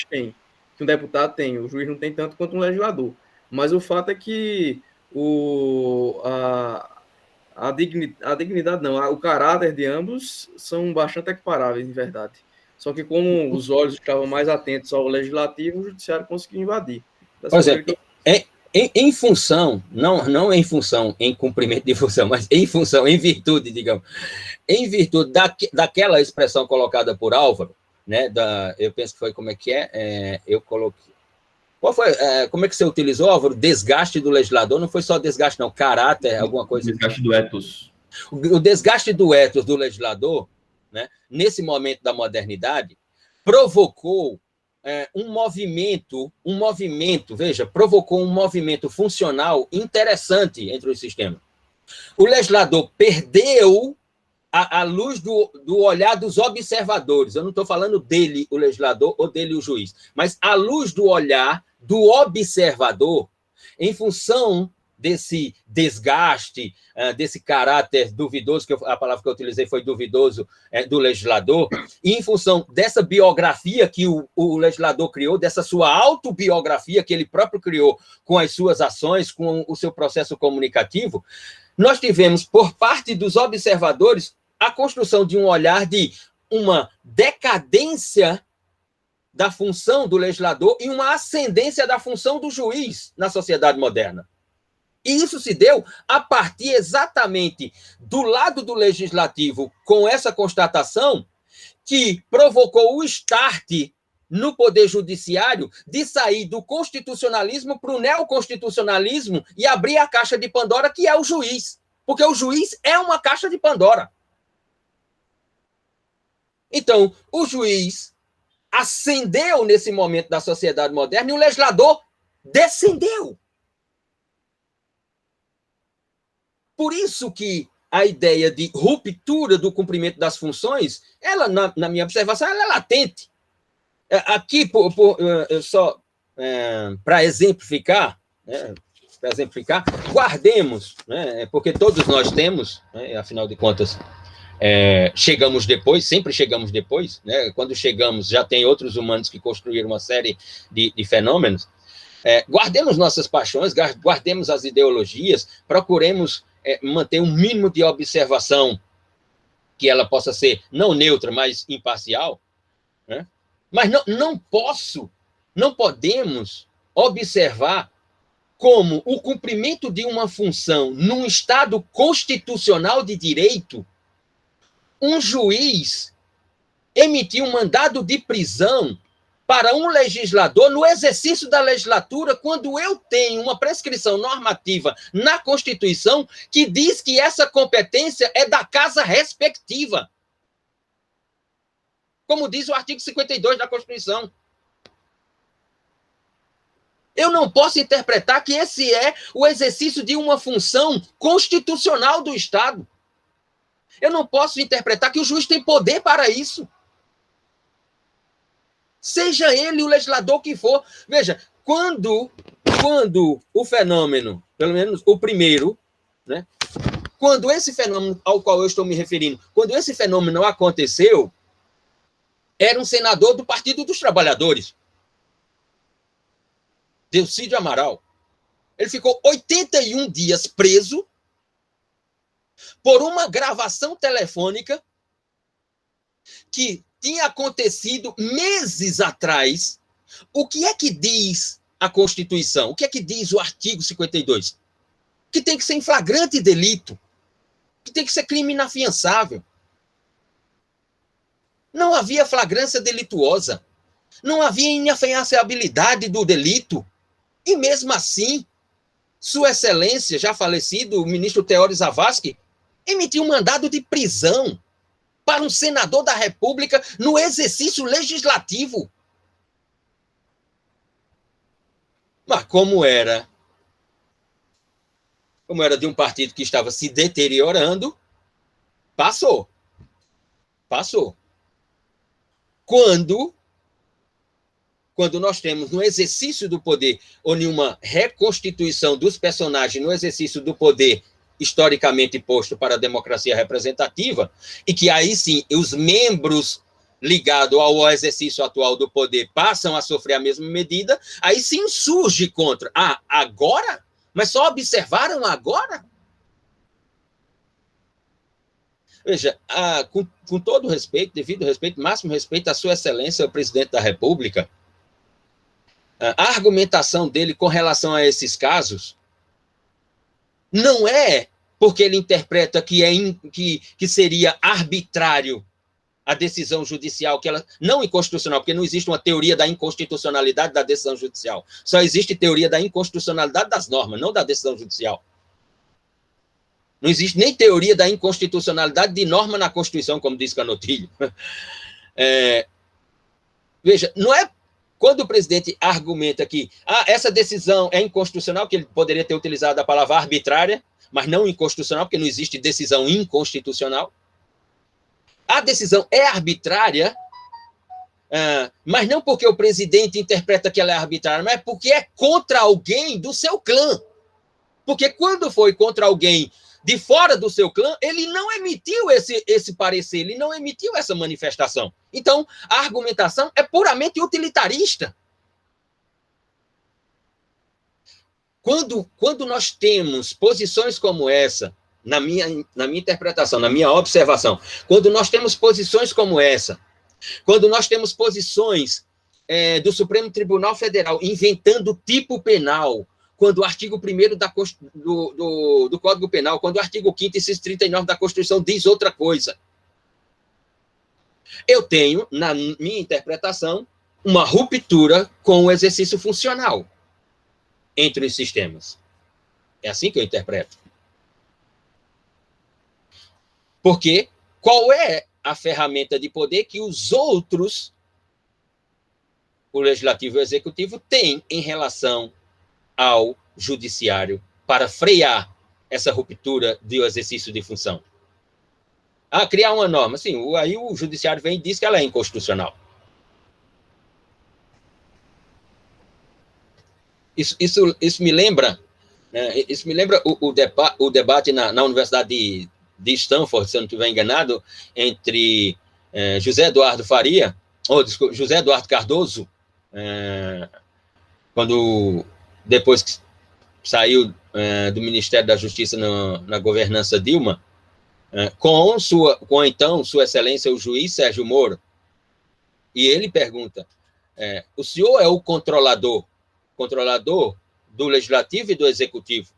tem, que um deputado tem. O juiz não tem tanto quanto um legislador. Mas o fato é que a dignidade não, o caráter de ambos são bastante equiparáveis, em verdade. Só que como os olhos estavam mais atentos ao legislativo, o judiciário conseguiu invadir. Por exemplo, em função, não em função, em cumprimento de função, mas em função, em virtude, digamos, em virtude daquela expressão colocada por Álvaro, né, eu penso que foi, como é que eu coloquei, qual foi, como é que você utilizou, Álvaro? Desgaste do legislador, não foi só desgaste, não, caráter, alguma coisa. Desgaste do ethos. O desgaste do ethos do legislador né, nesse momento da modernidade, provocou um movimento, veja, provocou um movimento funcional interessante entre os sistemas. O legislador perdeu a luz do olhar dos observadores. Eu não estou falando dele, o legislador, ou dele, o juiz, mas a luz do olhar do observador, em função desse desgaste, desse caráter duvidoso, que a palavra que eu utilizei foi duvidoso, do legislador, e em função dessa biografia que o legislador criou, dessa sua autobiografia que ele próprio criou com as suas ações, com o seu processo comunicativo, nós tivemos, por parte dos observadores, a construção de um olhar de uma decadência da função do legislador e uma ascendência da função do juiz na sociedade moderna. E isso se deu a partir exatamente do lado do legislativo, com essa constatação que provocou o start no poder judiciário de sair do constitucionalismo para o neoconstitucionalismo e abrir a caixa de Pandora, que é o juiz. Porque o juiz é uma caixa de Pandora. Então, o juiz ascendeu nesse momento da sociedade moderna e o legislador descendeu. Por isso que a ideia de ruptura do cumprimento das funções, ela, na minha observação, ela é latente. Aqui, só para exemplificar, guardemos, né, porque todos nós temos, né, afinal de contas, chegamos depois, sempre chegamos depois, né, quando chegamos já tem outros humanos que construíram uma série de fenômenos, guardemos nossas paixões, guardemos as ideologias, procuremos manter um mínimo de observação que ela possa ser não neutra, mas imparcial, né? Mas não podemos observar como o cumprimento de uma função num Estado constitucional de direito, um juiz emitir um mandado de prisão para um legislador no exercício da legislatura, quando eu tenho uma prescrição normativa na Constituição que diz que essa competência é da casa respectiva. Como diz o artigo 52 da Constituição. Eu não posso interpretar que esse é o exercício de uma função constitucional do Estado. Eu não posso interpretar que o juiz tem poder para isso. Seja ele o legislador que for. Veja, quando o fenômeno, pelo menos o primeiro, né, quando esse fenômeno ao qual eu estou me referindo, quando esse fenômeno aconteceu, era um senador do Partido dos Trabalhadores, Delcídio Amaral. Ele ficou 81 dias preso por uma gravação telefônica que tinha acontecido meses atrás. O que é que diz a Constituição? O que é que diz o artigo 52? Que tem que ser em flagrante delito, que tem que ser crime inafiançável. Não havia flagrância delituosa, não havia inafiançabilidade do delito, e mesmo assim, Sua Excelência, já falecido, o ministro Teório Zavascki, emitiu um mandado de prisão para um senador da República no exercício legislativo. Mas como era de um partido que estava se deteriorando, passou. Quando nós temos no exercício do poder, ou nenhuma reconstituição dos personagens no exercício do poder historicamente posto para a democracia representativa, e que aí sim os membros ligados ao exercício atual do poder passam a sofrer a mesma medida, aí sim surge contra. Agora? Mas só observaram agora? Veja, com todo respeito, devido respeito, máximo respeito à Sua Excelência, o presidente da República, a argumentação dele com relação a esses casos não é porque ele interpreta que seria arbitrário a decisão judicial, que ela não inconstitucional, porque não existe uma teoria da inconstitucionalidade da decisão judicial. Só existe teoria da inconstitucionalidade das normas, não da decisão judicial. Não existe nem teoria da inconstitucionalidade de norma na Constituição, como diz Canotilho. Veja, não é quando o presidente argumenta que essa decisão é inconstitucional, que ele poderia ter utilizado a palavra arbitrária, mas não inconstitucional, porque não existe decisão inconstitucional. A decisão é arbitrária, mas não porque o presidente interpreta que ela é arbitrária, mas porque é contra alguém do seu clã. Porque quando foi contra alguém de fora do seu clã, ele não emitiu esse parecer, ele não emitiu essa manifestação. Então, a argumentação é puramente utilitarista. Quando nós temos posições como essa, na minha interpretação, na minha observação, quando nós temos posições como essa, quando nós temos posições do Supremo Tribunal Federal inventando tipo penal, quando o artigo 1º do Código Penal, quando o artigo 5º, inciso 39 da Constituição diz outra coisa. Eu tenho, na minha interpretação, uma ruptura com o exercício funcional entre os sistemas. É assim que eu interpreto. Porque qual é a ferramenta de poder que os outros, o Legislativo e o Executivo, têm em relação ao Judiciário para frear essa ruptura do exercício de função? Criar uma norma. Sim, aí o Judiciário vem e diz que ela é inconstitucional. Isso me lembra, né, o debate na Universidade de Stanford, se eu não estiver enganado, entre José Eduardo Cardoso, quando depois que saiu do Ministério da Justiça na governança Dilma, com então Sua Excelência o juiz Sérgio Moro, e ele pergunta, o senhor é o controlador do Legislativo e do Executivo,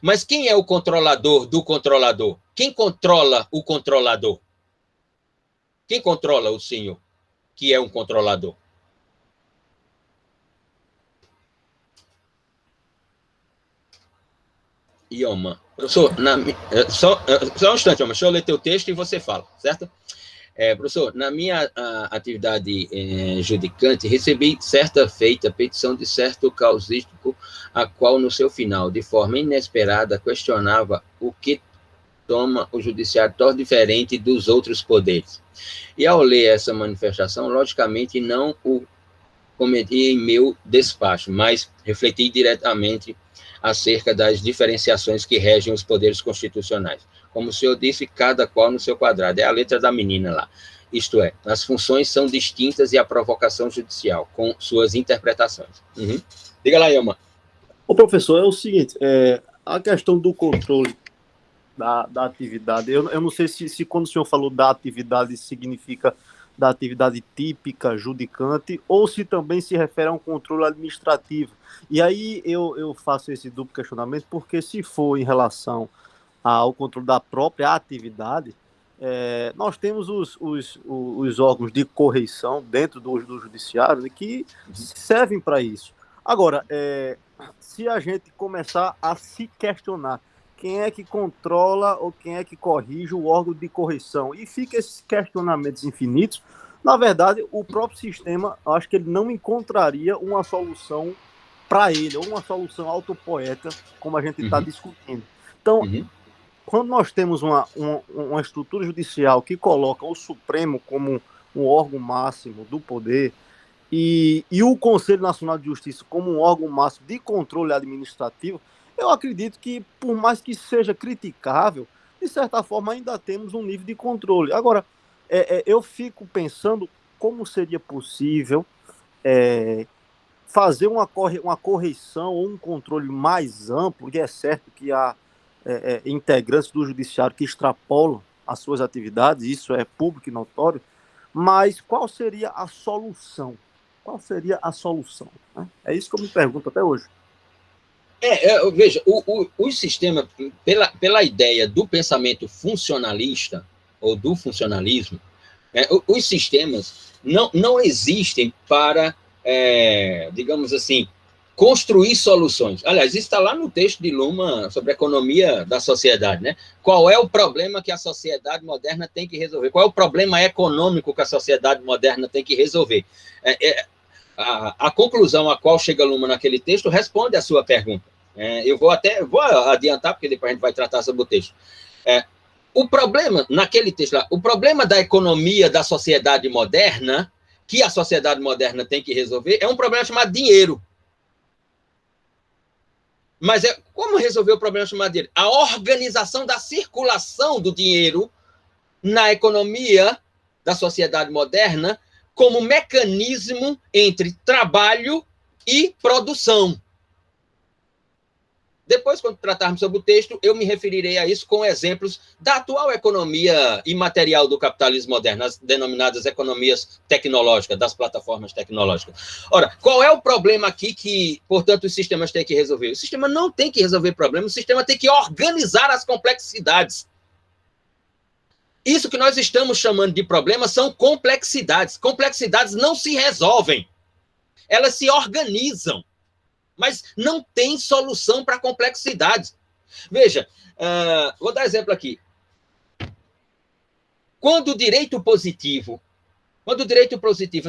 mas quem é o controlador do controlador? Quem controla o controlador? Quem controla o senhor, que é um controlador? Ioma. Professor, só um instante, Ioma, deixa eu ler teu texto e você fala, certo? Professor, na minha atividade judicante, recebi certa feita petição de certo causístico, a qual, no seu final, de forma inesperada, questionava o que toma o judiciário tão diferente dos outros poderes. E, ao ler essa manifestação, logicamente, não o cometi em meu despacho, mas refleti diretamente acerca das diferenciações que regem os poderes constitucionais. Como o senhor disse, cada qual no seu quadrado. É a letra da menina lá. Isto é, as funções são distintas e a provocação judicial, com suas interpretações. Diga lá, Ioma. Ô, professor, é o seguinte, a questão do controle da atividade, eu não sei se quando o senhor falou da atividade significa da atividade típica, judicante, ou se também se refere a um controle administrativo. E aí eu faço esse duplo questionamento, porque se for em relação ao controle da própria atividade, nós temos os órgãos de correição dentro do judiciário que servem para isso. Agora, se a gente começar a se questionar quem é que controla ou quem é que corrige o órgão de correição, e fica esses questionamentos infinitos, na verdade, o próprio sistema, eu acho que ele não encontraria uma solução para ele, ou uma solução autopoética, como a gente está discutindo. Então, quando nós temos uma estrutura judicial que coloca o Supremo como um órgão máximo do poder e o Conselho Nacional de Justiça como um órgão máximo de controle administrativo, eu acredito que, por mais que seja criticável, de certa forma ainda temos um nível de controle. Agora, eu fico pensando como seria possível fazer uma correção ou um controle mais amplo, e é certo que há integrantes do judiciário que extrapolam as suas atividades, isso é público e notório, mas qual seria a solução? Qual seria a solução? Né? É isso que eu me pergunto até hoje. Veja, o sistema, pela ideia do pensamento funcionalista, ou do funcionalismo, os sistemas não existem para, digamos assim, construir soluções. Aliás, isso está lá no texto de Luhmann sobre a economia da sociedade, né? Qual é o problema que a sociedade moderna tem que resolver? Qual é o problema econômico que a sociedade moderna tem que resolver? A conclusão a qual chega Luhmann naquele texto responde à sua pergunta. Eu vou adiantar, porque depois a gente vai tratar sobre o texto. O problema, naquele texto lá, o problema da economia da sociedade moderna, que a sociedade moderna tem que resolver, é um problema chamado dinheiro. Mas como resolver o problema chamado dinheiro? A organização da circulação do dinheiro na economia da sociedade moderna como mecanismo entre trabalho e produção. Depois, quando tratarmos sobre o texto, eu me referirei a isso com exemplos da atual economia imaterial do capitalismo moderno, as denominadas economias tecnológicas, das plataformas tecnológicas. Ora, qual é o problema aqui que, portanto, os sistemas têm que resolver? O sistema não tem que resolver problemas, o sistema tem que organizar as complexidades. Isso que nós estamos chamando de problemas são complexidades. Complexidades não se resolvem, elas se organizam. Mas não tem solução para complexidades. Veja, vou dar exemplo aqui. Quando o direito positivo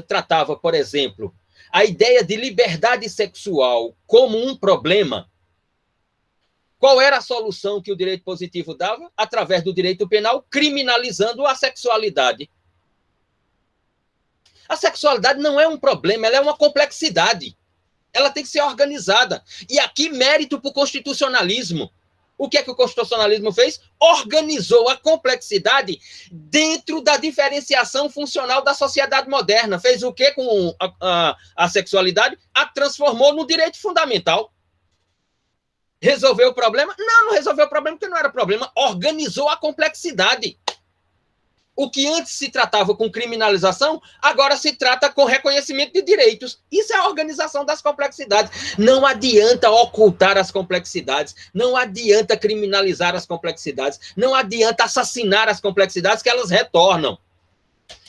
tratava, por exemplo, a ideia de liberdade sexual como um problema, qual era a solução que o direito positivo dava? Através do direito penal, criminalizando a sexualidade. A sexualidade não é um problema, ela é uma complexidade. Ela tem que ser organizada. E aqui, mérito para o constitucionalismo. O que é que o constitucionalismo fez? Organizou a complexidade dentro da diferenciação funcional da sociedade moderna. Fez o quê com a sexualidade? A transformou no direito fundamental. Resolveu o problema? Não resolveu o problema porque não era problema. Organizou a complexidade. O que antes se tratava com criminalização, agora se trata com reconhecimento de direitos. Isso é a organização das complexidades. Não adianta ocultar as complexidades, não adianta criminalizar as complexidades, não adianta assassinar as complexidades, que elas retornam.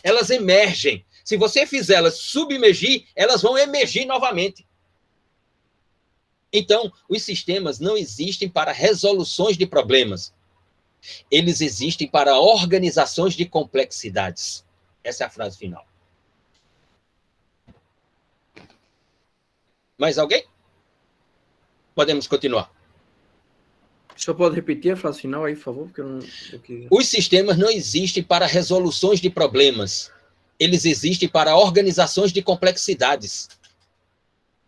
Elas emergem. Se você fizer elas submergir, elas vão emergir novamente. Então, os sistemas não existem para resoluções de problemas. Eles existem para organizações de complexidades. Essa é a frase final. Mais alguém? Podemos continuar. Só pode repetir a frase final aí, por favor? Porque eu não... Os sistemas não existem para resoluções de problemas. Eles existem para organizações de complexidades.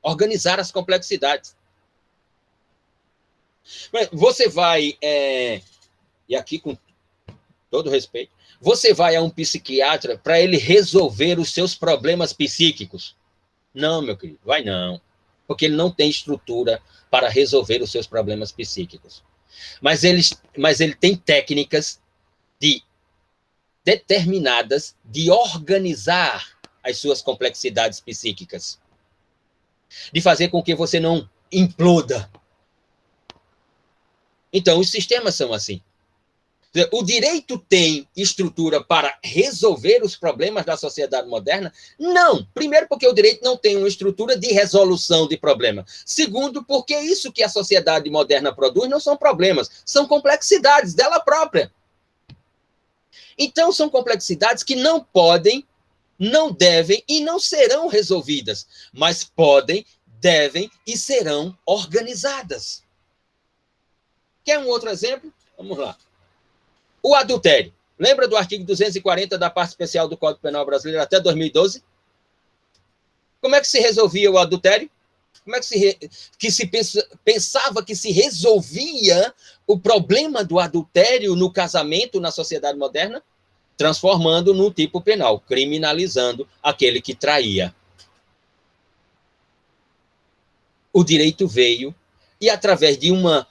Organizar as complexidades. Você vai... E aqui, com todo respeito, você vai a um psiquiatra para ele resolver os seus problemas psíquicos? Não, meu querido, vai não. Porque ele não tem estrutura para resolver os seus problemas psíquicos. Mas ele tem técnicas determinadas de organizar as suas complexidades psíquicas. De fazer com que você não imploda. Então, os sistemas são assim. O direito tem estrutura para resolver os problemas da sociedade moderna? Não. Primeiro, porque o direito não tem uma estrutura de resolução de problema. Segundo, porque isso que a sociedade moderna produz não são problemas, são complexidades dela própria. Então, são complexidades que não podem, não devem e não serão resolvidas, mas podem, devem e serão organizadas. Quer um outro exemplo? Vamos lá. O adultério. Lembra do artigo 240 da parte especial do Código Penal Brasileiro até 2012? Como é que se resolvia o adultério? Como é que se pensava que se resolvia o problema do adultério no casamento na sociedade moderna? Transformando num tipo penal, criminalizando aquele que traía. O direito veio e, através de uma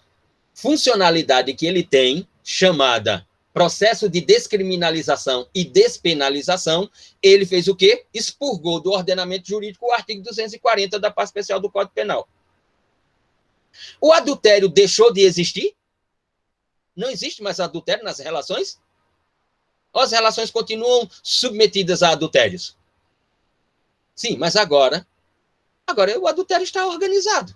funcionalidade que ele tem, chamada processo de descriminalização e despenalização, ele fez o quê? Expurgou do ordenamento jurídico o artigo 240 da parte especial do Código Penal. O adultério deixou de existir? Não existe mais adultério nas relações? Ou as relações continuam submetidas a adultérios? Sim, mas agora Agora, o adultério está organizado.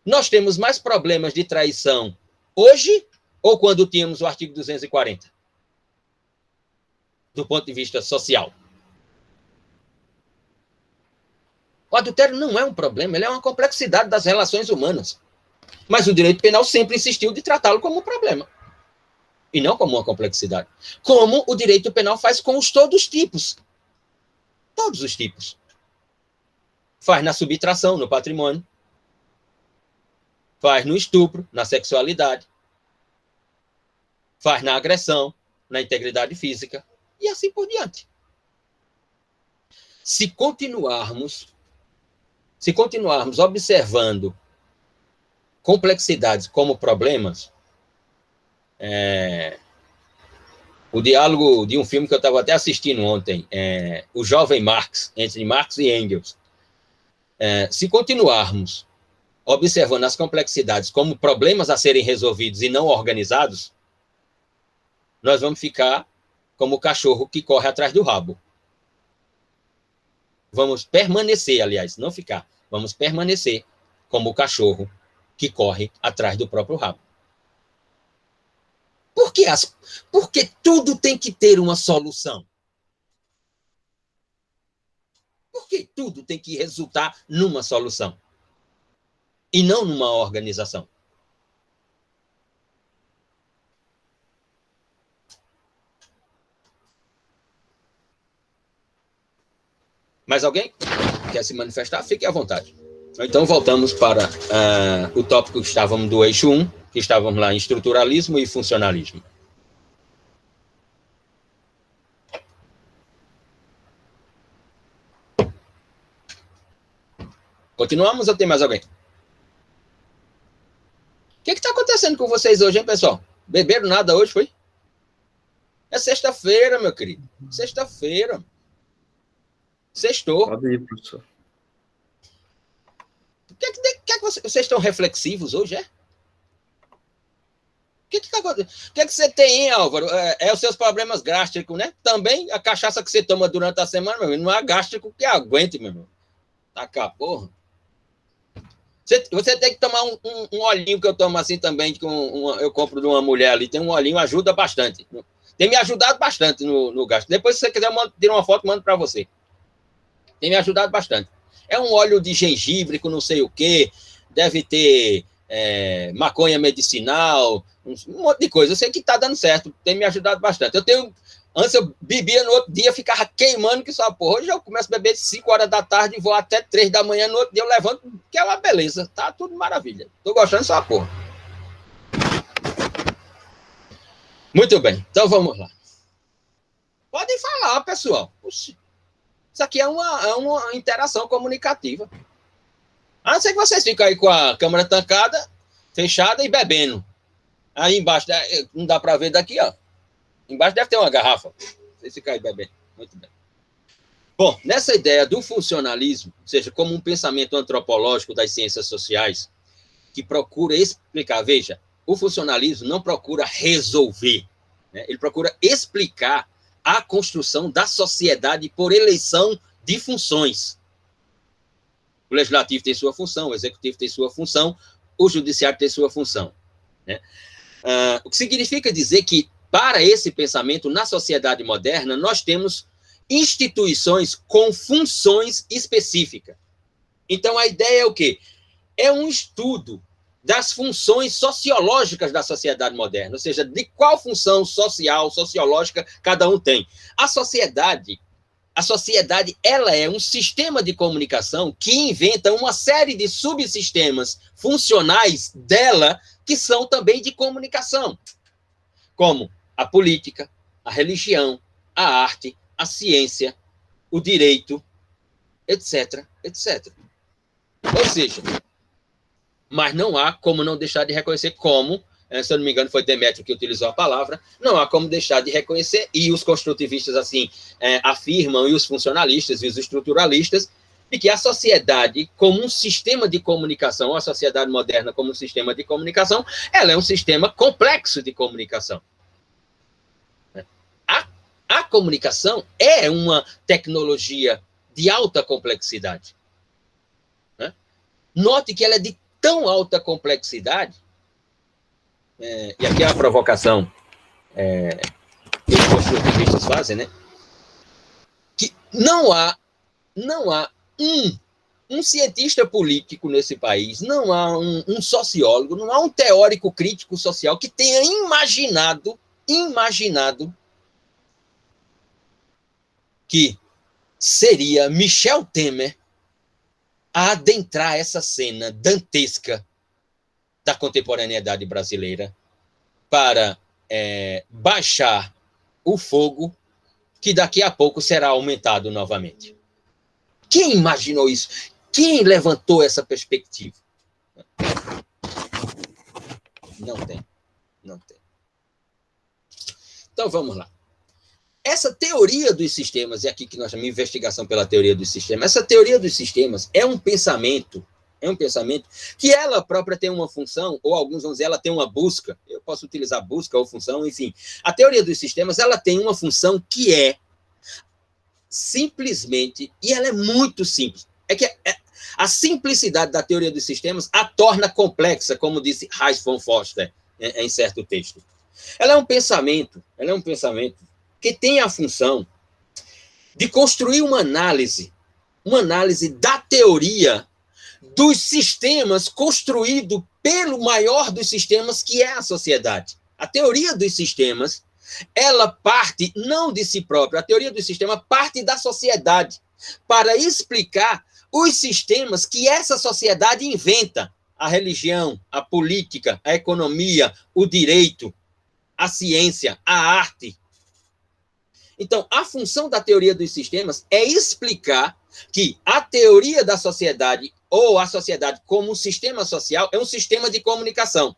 Nós temos mais problemas de traição hoje ou quando tínhamos o artigo 240? Do ponto de vista social. O adultério não é um problema, ele é uma complexidade das relações humanas. Mas o direito penal sempre insistiu de tratá-lo como um problema. E não como uma complexidade. Como o direito penal faz com todos os tipos. Todos os tipos. Faz na subtração, no patrimônio. Faz no estupro, na sexualidade. Faz na agressão, na integridade física. E assim por diante. Se continuarmos observando complexidades como problemas, o diálogo de um filme que eu estava até assistindo ontem, O Jovem Marx, entre Marx e Engels, se continuarmos observando as complexidades como problemas a serem resolvidos e não organizados, nós vamos ficar como o cachorro que corre atrás do rabo. Vamos permanecer, aliás, não ficar, vamos permanecer como o cachorro que corre atrás do próprio rabo. Porque tudo tem que ter uma solução. Porque tudo tem que resultar numa solução. E não numa organização. Mais alguém quer se manifestar? Fique à vontade. Então, voltamos para o tópico que estávamos do eixo 1, que estávamos lá em estruturalismo e funcionalismo. Continuamos ou tem mais alguém? O que está acontecendo com vocês hoje, hein, pessoal? Beberam nada hoje, foi? É sexta-feira, meu querido. Sexta-feira. Sextou. Pode ir, professor. O que vocês estão reflexivos hoje, é? O que você tem, hein, Álvaro? Os seus problemas gástricos, né? Também a cachaça que você toma durante a semana, meu irmão, não há gástrico que aguente, meu irmão. Tá cá, porra. Você tem que tomar um olhinho que eu tomo assim também, que eu compro de uma mulher ali, tem um olhinho, ajuda bastante. Tem me ajudado bastante no gasto. Depois, se você quiser, tira uma foto, mando para você. Tem me ajudado bastante. É um óleo de gengibre com não sei o quê, deve ter maconha medicinal, um monte de coisa. Eu sei que está dando certo, tem me ajudado bastante. Antes eu bebia, no outro dia ficava queimando que só porra. Hoje eu começo a beber de 5 horas da tarde e vou até 3 da manhã, no outro dia eu levanto, que é uma beleza, tá tudo maravilha. Tô gostando só porra. Muito bem, então vamos lá. Podem falar, pessoal. Oxi. Isso aqui é uma interação comunicativa. A não ser que vocês ficam aí com a câmera tancada, fechada e bebendo. Aí embaixo, não dá para ver daqui, ó. Embaixo deve ter uma garrafa. Vocês ficam aí bebendo. Muito bem. Bom, nessa ideia do funcionalismo, ou seja, como um pensamento antropológico das ciências sociais, que procura explicar, veja, o funcionalismo não procura resolver, né? Ele procura explicar a construção da sociedade por eleição de funções. O legislativo tem sua função, o executivo tem sua função, o judiciário tem sua função, né? O que significa dizer que, para esse pensamento, na sociedade moderna, nós temos instituições com funções específicas. Então, a ideia é o quê? É um estudo das funções sociológicas da sociedade moderna, ou seja, de qual função social, sociológica cada um tem. A sociedade, ela é um sistema de comunicação que inventa uma série de subsistemas funcionais dela que são também de comunicação, como a política, a religião, a arte, a ciência, o direito, etc, etc. Ou seja, mas não há como não deixar de reconhecer como, se eu não me engano foi Demétrio que utilizou a palavra, não há como deixar de reconhecer, e os construtivistas assim afirmam, e os funcionalistas e os estruturalistas, de que a sociedade como um sistema de comunicação, a sociedade moderna como um sistema de comunicação, ela é um sistema complexo de comunicação. A comunicação é uma tecnologia de alta complexidade. Né? Note que ela é de tão alta complexidade, e aqui é a provocação que os cientistas fazem, né? Que não há um cientista político nesse país, não há um sociólogo, não há um teórico crítico social que tenha imaginado que seria Michel Temer a adentrar essa cena dantesca da contemporaneidade brasileira para baixar o fogo que daqui a pouco será aumentado novamente. Quem imaginou isso? Quem levantou essa perspectiva? Não tem. Então, vamos lá. Essa teoria dos sistemas, é aqui que nós chamamos de investigação pela teoria dos sistemas, essa teoria dos sistemas é um pensamento que ela própria tem uma função, ou alguns vão dizer, ela tem uma busca, eu posso utilizar busca ou função, enfim. A teoria dos sistemas, ela tem uma função que é simplesmente, e ela é muito simples, a simplicidade da teoria dos sistemas a torna complexa, como disse Hayes von Foster em certo texto. Ela é um pensamento que tem a função de construir uma análise da teoria dos sistemas construído pelo maior dos sistemas, que é a sociedade. A teoria dos sistemas, ela parte não de si própria, a teoria do sistema parte da sociedade, para explicar os sistemas que essa sociedade inventa, a religião, a política, a economia, o direito, a ciência, a arte. Então, a função da teoria dos sistemas é explicar que a teoria da sociedade, ou a sociedade como um sistema social, é um sistema de comunicação.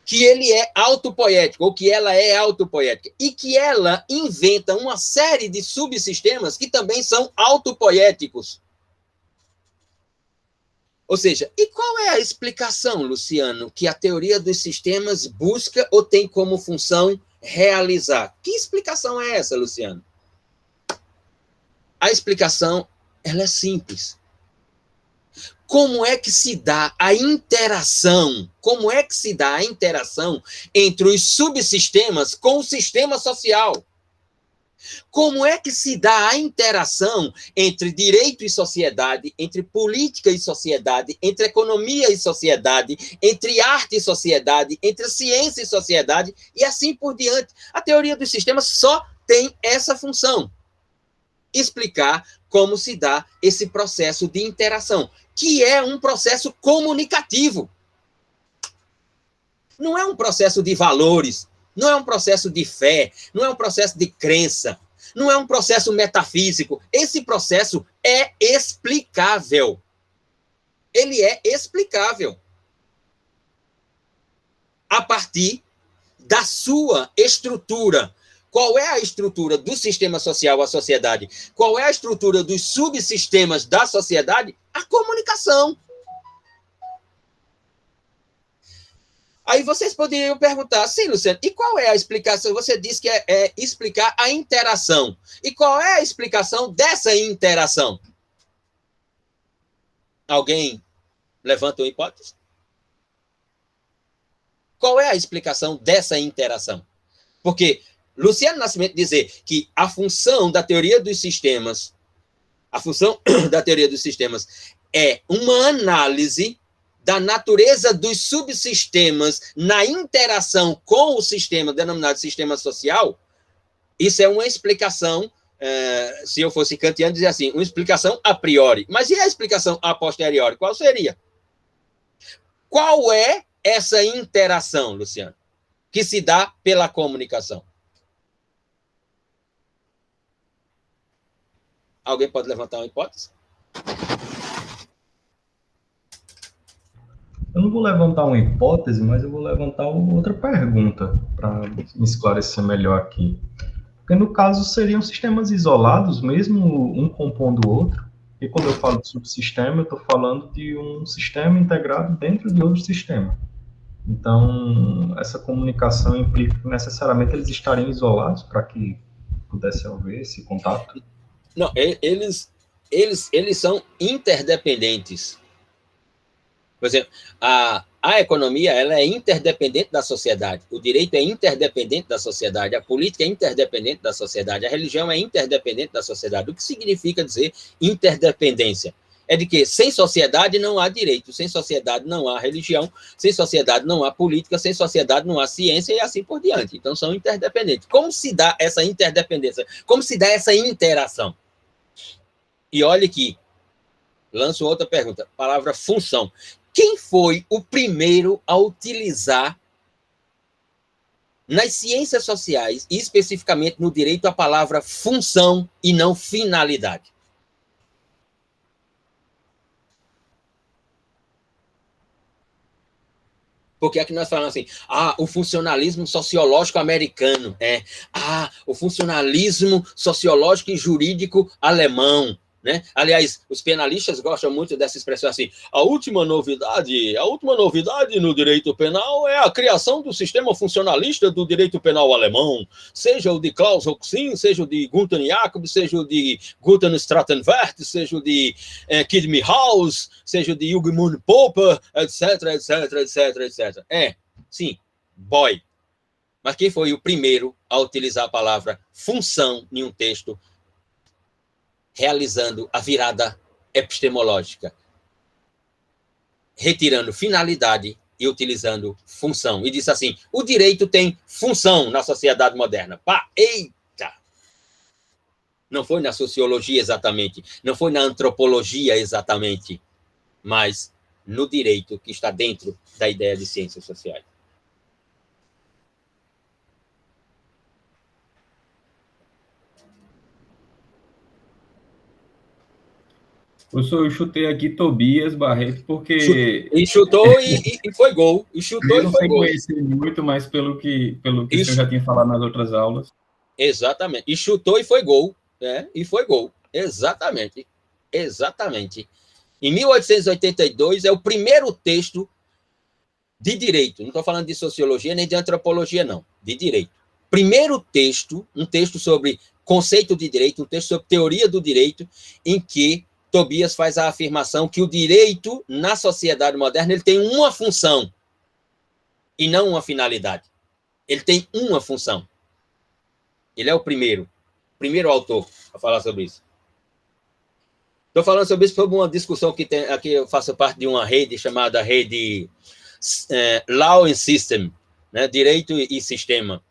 Que ele é autopoético, ou que ela é autopoética, e que ela inventa uma série de subsistemas que também são autopoéticos. Ou seja, e qual é a explicação, Luciano, que a teoria dos sistemas busca ou tem como função realizar? Que explicação é essa, Luciano? A explicação, ela é simples. Como é que se dá a interação? Como é que se dá a interação entre os subsistemas com o sistema social? Como é que se dá a interação entre direito e sociedade, entre política e sociedade, entre economia e sociedade, entre arte e sociedade, entre ciência e sociedade, e assim por diante? A teoria dos sistemas só tem essa função: explicar como se dá esse processo de interação, que é um processo comunicativo. Não é um processo de valores, não é um processo de fé, não é um processo de crença, não é um processo metafísico. Esse processo é explicável. Ele é explicável a partir da sua estrutura. Qual é a estrutura do sistema social, a sociedade? Qual é a estrutura dos subsistemas da sociedade? A comunicação. Aí vocês poderiam perguntar, sim, Luciano, e qual é a explicação? Você disse que é explicar a interação. E qual é a explicação dessa interação? Alguém levanta uma hipótese? Qual é a explicação dessa interação? Porque Luciano Nascimento dizer que a função da teoria dos sistemas, é uma análise da natureza dos subsistemas na interação com o sistema denominado sistema social, isso é uma explicação, se eu fosse kantiano, dizer assim, uma explicação a priori. Mas e a explicação a posteriori? Qual seria? Qual é essa interação, Luciano, que se dá pela comunicação? Alguém pode levantar uma hipótese? Eu não vou levantar uma hipótese, mas eu vou levantar outra pergunta para me esclarecer melhor aqui. Porque, no caso, seriam sistemas isolados, mesmo um compondo o outro. E quando eu falo de subsistema, eu estou falando de um sistema integrado dentro de outro sistema. Então, essa comunicação implica que necessariamente eles estariam isolados para que pudesse haver esse contato? Não, eles são interdependentes. Por exemplo, a economia ela é interdependente da sociedade, o direito é interdependente da sociedade, a política é interdependente da sociedade, a religião é interdependente da sociedade. O que significa dizer interdependência? É de que sem sociedade não há direito, sem sociedade não há religião, sem sociedade não há política, sem sociedade não há ciência e assim por diante. Então, são interdependentes. Como se dá essa interdependência? Como se dá essa interação? E olhe aqui, lanço outra pergunta, palavra função. Quem foi o primeiro a utilizar nas ciências sociais, e especificamente no direito, a palavra função e não finalidade? Porque aqui nós falamos assim, o funcionalismo sociológico americano, o funcionalismo sociológico e jurídico alemão, né? Aliás, os penalistas gostam muito dessa expressão assim, a última novidade no direito penal é a criação do sistema funcionalista do direito penal alemão, seja o de Klaus Hoxin, seja o de Gunther Jakob, seja o de Guten Strattenwert, seja o de Kid Milhouse, seja o de Jürgen Popper, etc, etc, etc, etc. Sim, boy. Mas quem foi o primeiro a utilizar a palavra função em um texto, realizando a virada epistemológica, retirando finalidade e utilizando função? E disse assim, o direito tem função na sociedade moderna. Eita! Não foi na sociologia exatamente, não foi na antropologia exatamente, mas no direito que está dentro da ideia de ciências sociais. Professor, eu chutei aqui Tobias Barreto, porque... E chutou e foi gol. E chutou eu não e foi sei gol. Conhecer muito, mas pelo que o senhor já tinha falado nas outras aulas. Exatamente. E chutou e foi gol. E foi gol. Exatamente. Exatamente. Em 1882, é o primeiro texto de direito. Não estou falando de sociologia nem de antropologia, não. De direito. Primeiro texto, um texto sobre conceito de direito, um texto sobre teoria do direito, em que Tobias faz a afirmação que o direito, na sociedade moderna, ele tem uma função e não uma finalidade. Ele tem uma função. Ele é o primeiro autor a falar sobre isso. Estou falando sobre isso por uma discussão que tem aqui. Eu faço parte de uma rede chamada Rede Law and System, né, Direito e Sistema,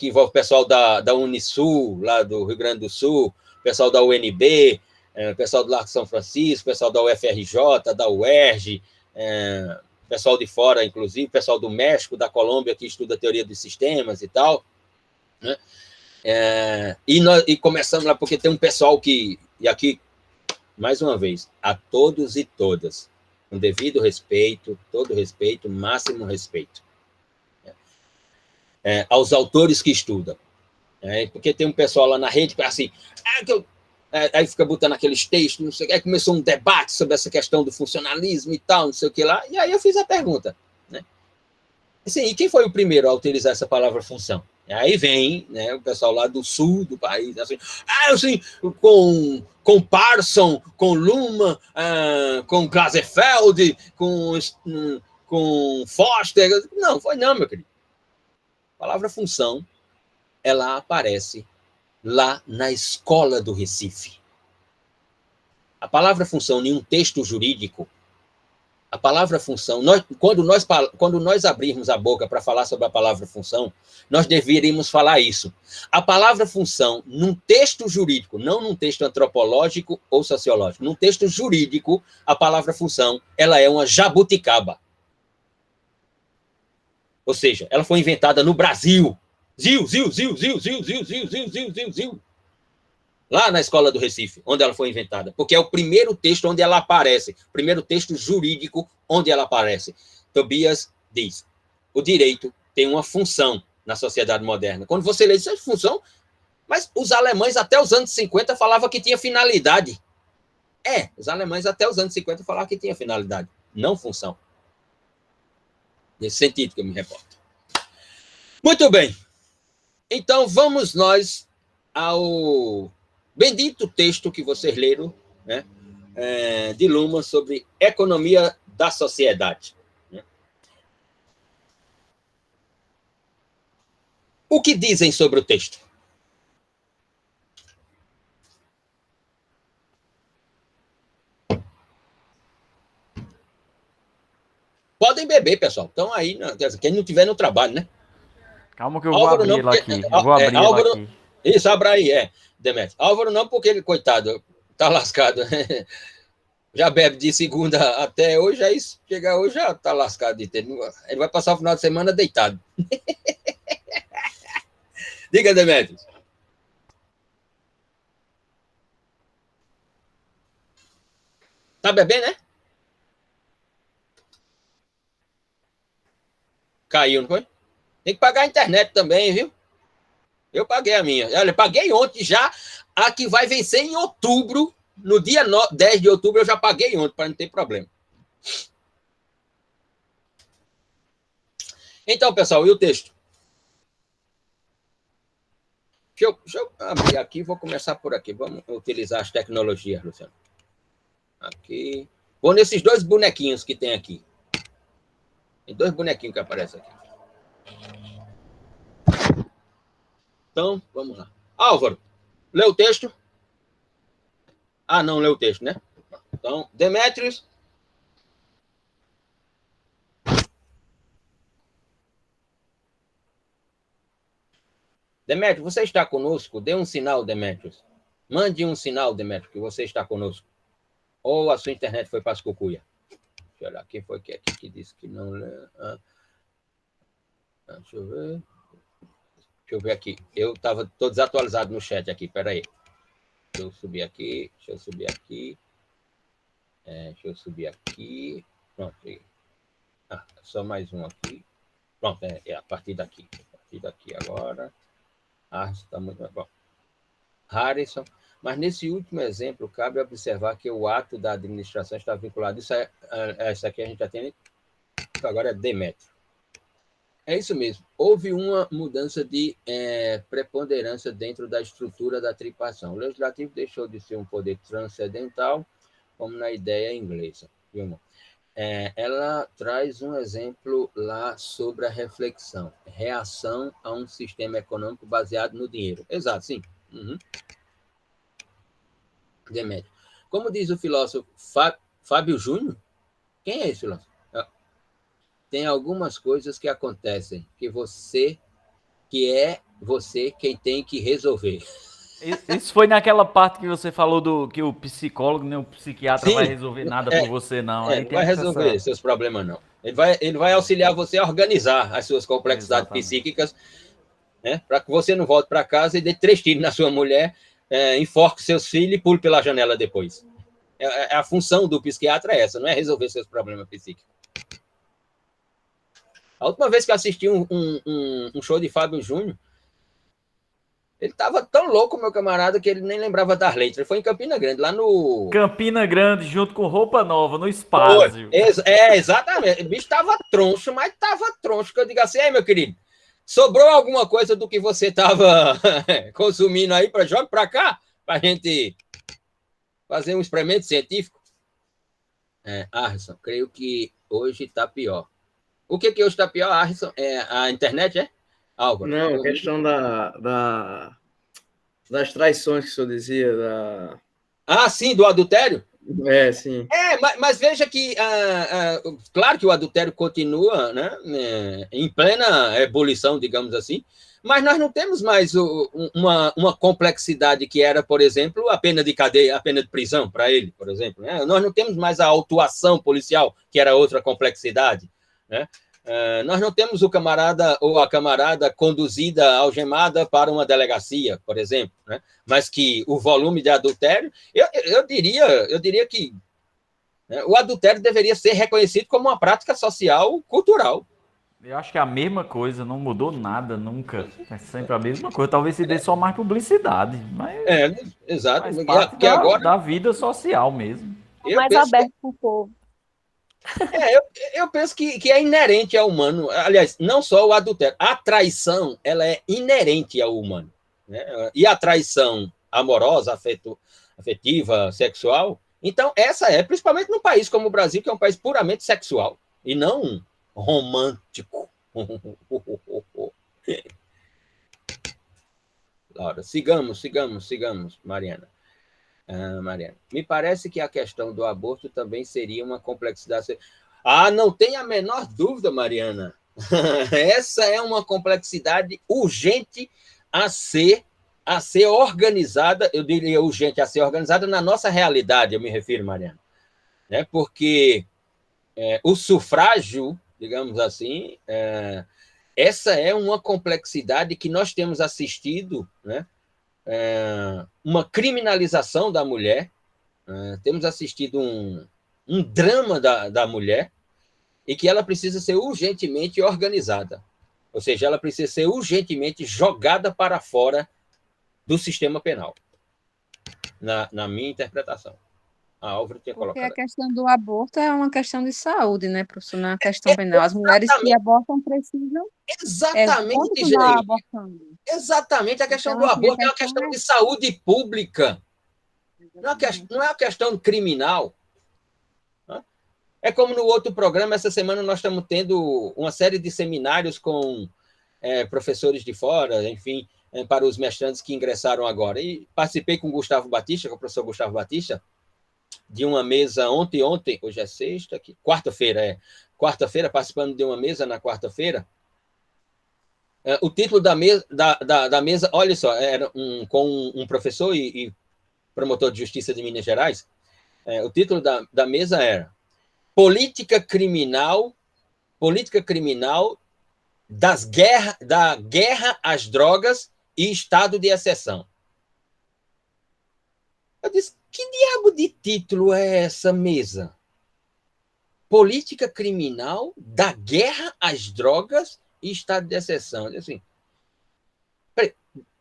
que envolve o pessoal da Unisul, lá do Rio Grande do Sul, pessoal da UNB, pessoal do Largo São Francisco, pessoal da UFRJ, da UERJ, pessoal de fora, inclusive, pessoal do México, da Colômbia, que estuda a teoria dos sistemas e tal, né? E começamos lá, porque tem um pessoal que, e aqui, mais uma vez, a todos e todas, com devido respeito, todo respeito, máximo respeito, aos autores que estudam, porque tem um pessoal lá na rede, assim, aí fica botando aqueles textos, não sei o que, aí começou um debate sobre essa questão do funcionalismo e tal, não sei o que lá, e aí eu fiz a pergunta, né? Assim, e quem foi o primeiro a utilizar essa palavra função? Aí vem, né, o pessoal lá do sul do país, assim, com Parson, com Luhmann, com Klasefeld, com Foster. Não, foi não, meu querido. A palavra função, ela aparece lá na escola do Recife. A palavra função em um texto jurídico, a palavra função, quando nós abrirmos a boca para falar sobre a palavra função, nós deveríamos falar isso. A palavra função, num texto jurídico, não num texto antropológico ou sociológico, num texto jurídico, a palavra função, ela é uma jabuticaba. Ou seja, ela foi inventada no Brasil. Ziu. Lá na escola do Recife, onde ela foi inventada, porque é o primeiro texto onde ela aparece, o primeiro texto jurídico onde ela aparece. Tobias diz, o direito tem uma função na sociedade moderna. Quando você lê isso, é função, mas os alemães até os anos 50 falavam que tinha finalidade. Os alemães até os anos 50 falavam que tinha finalidade, não função. Nesse sentido que eu me reporto. Muito bem. Então, vamos nós ao bendito texto que vocês leram, né, de Luhmann sobre economia da sociedade. Né? O que dizem sobre o texto? Podem beber, pessoal. Então aí, quem não tiver no trabalho, né? Calma que eu vou abrir ela aqui. Eu vou abrir ela aqui. Isso, abra aí, Demetrio. Álvaro não, porque ele, coitado, tá lascado. Já bebe de segunda até hoje, aí chegar hoje já tá lascado de ter. Ele vai passar o final de semana deitado. Diga, Demetrio. Tá bebendo, né? Caiu, não foi? Tem que pagar a internet também, viu? Eu paguei a minha. Olha, paguei ontem já. A que vai vencer em outubro, no dia 10 de outubro, eu já paguei ontem, para não ter problema. Então, pessoal, e o texto? Deixa eu abrir aqui, vou começar por aqui. Vamos utilizar as tecnologias, Luciano. Aqui. Vou nesses dois bonequinhos que tem aqui. Tem dois bonequinhos que aparecem aqui. Então, vamos lá. Álvaro, lê o texto? Ah, não leu o texto, né? Então, Demetrios. Demétrio, você está conosco? Dê um sinal, Demétrios. Mande um sinal, Demétrio, que você está conosco. Ou a sua internet foi para as cucuia. Deixa eu olhar, quem foi que aqui que disse que não lê? Deixa eu ver. Deixa eu ver aqui. Eu estou desatualizado no chat aqui, peraí. Deixa eu subir aqui, deixa eu subir aqui. Deixa eu subir aqui. Pronto. Só mais um aqui. Pronto, é a partir daqui. A partir daqui agora. Está muito bom. Harrison. Mas nesse último exemplo, cabe observar que o ato da administração está vinculado. Isso aqui a gente já tem. Agora é Demétrio. É isso mesmo. Houve uma mudança de preponderância dentro da estrutura da tripartição. O legislativo deixou de ser um poder transcendental, como na ideia inglesa. Viu? Ela traz um exemplo lá sobre a reflexão. Reação a um sistema econômico baseado no dinheiro. Exato, sim. Uhum. Demétrio. Como diz o filósofo Fábio Júnior, quem é esse filósofo? Tem algumas coisas que acontecem que é você quem tem que resolver. Isso foi naquela parte que você falou que o psicólogo, nem o psiquiatra, Sim, vai resolver nada por você, não. Não vai resolver seus problemas, não. Ele vai auxiliar você a organizar as suas complexidades psíquicas, né, para que você não volte para casa e dê 3 tiros na sua mulher, enforque seus filhos e pule pela janela depois. A função do psiquiatra é essa, não é resolver seus problemas psíquicos. A última vez que eu assisti um show de Fábio Júnior, ele estava tão louco, meu camarada, que ele nem lembrava das letras. Ele foi em Campina Grande, lá no... Campina Grande, junto com Roupa Nova, no Espaço. Exatamente. O bicho estava troncho, mas estava troncho. Que eu digo assim, meu querido, sobrou alguma coisa do que você estava consumindo aí? Joga para cá, para a gente fazer um experimento científico? Harrison, creio que hoje está pior. O que hoje está pior, Harrison? A internet, é? Álvaro? Não, a questão das traições que o senhor dizia. Sim, do adultério? Sim. Mas veja que, claro que o adultério continua, né, em plena ebulição, digamos assim, mas nós não temos mais uma complexidade que era, por exemplo, a pena de cadeia, a pena de prisão para ele, por exemplo. Né? Nós não temos mais a autuação policial, que era outra complexidade. Né? Nós não temos o camarada ou a camarada conduzida, algemada para uma delegacia, por exemplo, né? Mas que o volume de adultério, eu diria que, né, o adultério deveria ser reconhecido como uma prática social cultural. Eu acho que é a mesma coisa, não mudou nada nunca. É sempre a mesma coisa. Talvez se dê só mais publicidade, mas exato. Faz parte da vida social mesmo. Mais aberto para o povo. Eu penso que é inerente ao humano. Aliás, não só o adultério. A traição, ela é inerente ao humano. Né? E a traição amorosa, afetiva, sexual. Então, essa é, principalmente num país como o Brasil, que é um país puramente sexual, e não romântico. Laura, sigamos, Mariana. Mariana. Me parece que a questão do aborto também seria uma complexidade. Não tem a menor dúvida, Mariana. Essa é uma complexidade urgente a ser organizada, eu diria urgente a ser organizada na nossa realidade, eu me refiro, Mariana. Porque o sufrágio, digamos assim, essa é uma complexidade que nós temos assistido, uma criminalização da mulher, temos assistido um drama da mulher, e que ela precisa ser urgentemente organizada. Ou seja, ela precisa ser urgentemente jogada para fora do sistema penal, na minha interpretação. A Álvaro tinha Porque colocado. a questão do aborto é uma questão de saúde, né, professor? Não é uma questão penal. As mulheres que abortam precisam Exatamente, continuar gente. abortando. Exatamente, a questão Então, do assim, aborto é uma questão de saúde pública. Não é uma questão criminal. É como no outro programa, essa semana nós estamos tendo uma série de seminários com professores de fora, enfim, para os mestrandos que ingressaram agora. E participei com o Gustavo Batista, com o professor Gustavo Batista, de uma mesa ontem, hoje é sexta, quarta-feira, participando de uma mesa na quarta-feira. O título da mesa, olha só, era com um professor e promotor de justiça de Minas Gerais. O título da mesa era Política criminal da guerra às drogas e estado de exceção. Eu disse, que diabo de título é essa mesa? Política criminal da guerra às drogas e estado de exceção. Eu disse assim,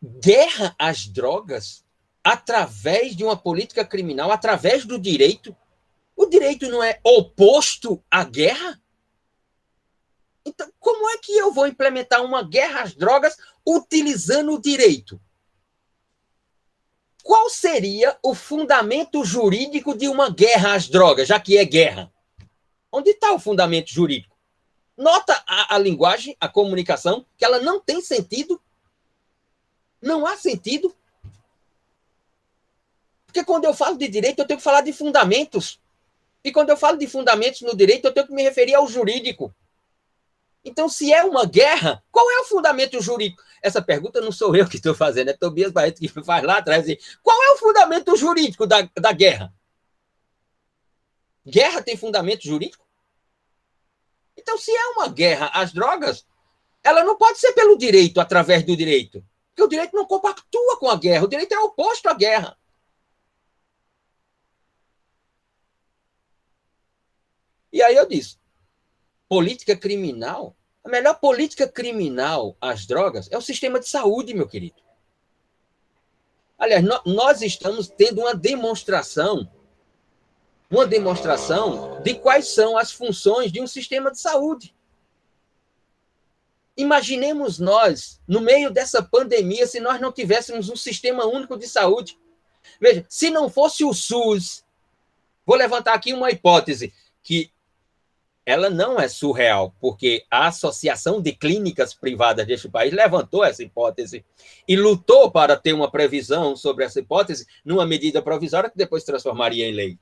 guerra às drogas através de uma política criminal, através do direito? O direito não é oposto à guerra? Então, como é que eu vou implementar uma guerra às drogas utilizando o direito? Qual seria o fundamento jurídico de uma guerra às drogas, já que é guerra? Onde está o fundamento jurídico? Nota a linguagem, a comunicação, que ela não tem sentido. Não há sentido. Porque quando eu falo de direito, eu tenho que falar de fundamentos. E quando eu falo de fundamentos no direito, eu tenho que me referir ao jurídico. Então, se é uma guerra, qual é o fundamento jurídico? Essa pergunta não sou eu que estou fazendo, é Tobias Barreto que faz lá atrás. Qual é o fundamento jurídico da guerra? Guerra tem fundamento jurídico? Então, se é uma guerra às drogas, ela não pode ser pelo direito, através do direito. Porque o direito não compactua com a guerra, o direito é oposto à guerra. E aí eu disse, política criminal, a melhor política criminal às drogas é o sistema de saúde, meu querido. Aliás, nós estamos tendo uma demonstração de quais são as funções de um sistema de saúde. Imaginemos nós, no meio dessa pandemia, se nós não tivéssemos um sistema único de saúde. Veja, se não fosse o SUS, vou levantar aqui uma hipótese, que ela não é surreal, porque a Associação de Clínicas Privadas deste país levantou essa hipótese e lutou para ter uma previsão sobre essa hipótese numa medida provisória que depois transformaria em lei.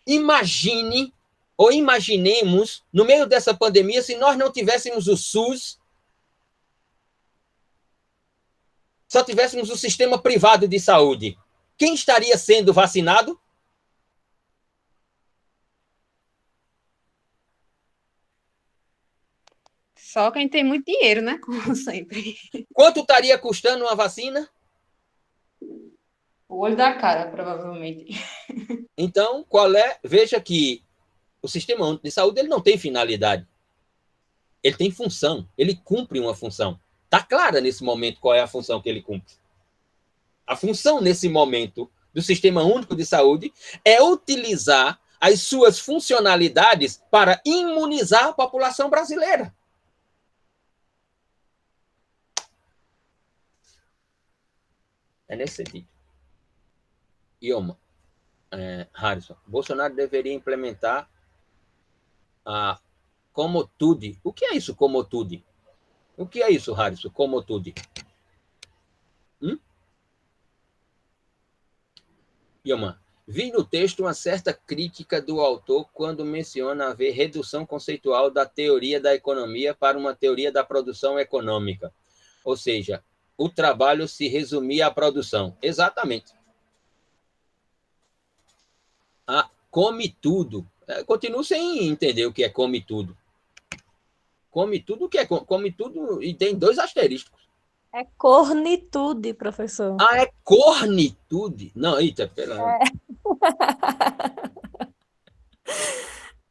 Imagine, ou imaginemos, no meio dessa pandemia, se nós não tivéssemos o SUS, só tivéssemos o sistema privado de saúde. Quem estaria sendo vacinado? Só quem tem muito dinheiro, né? Como sempre. Quanto estaria custando uma vacina? O olho da cara, provavelmente. Então, qual é? Veja que o sistema único de saúde ele não tem finalidade. Ele tem função. Ele cumpre uma função. Está clara nesse momento qual é a função que ele cumpre. A função, nesse momento, do Sistema Único de Saúde é utilizar as suas funcionalidades para imunizar a população brasileira. É nesse sentido. Ioma, Harrison, Bolsonaro deveria implementar a comotude. O que é isso, comotude? O que é isso, Harrison, comotude? Ioma, vi no texto uma certa crítica do autor quando menciona haver redução conceitual da teoria da economia para uma teoria da produção econômica. Ou seja, o trabalho se resumia à produção. Exatamente. Come tudo. Continuo sem entender o que é come tudo. Come tudo, o que é come tudo? E tem 2 asteriscos. É cornitude, professor. É cornitude? Não, eita, pera.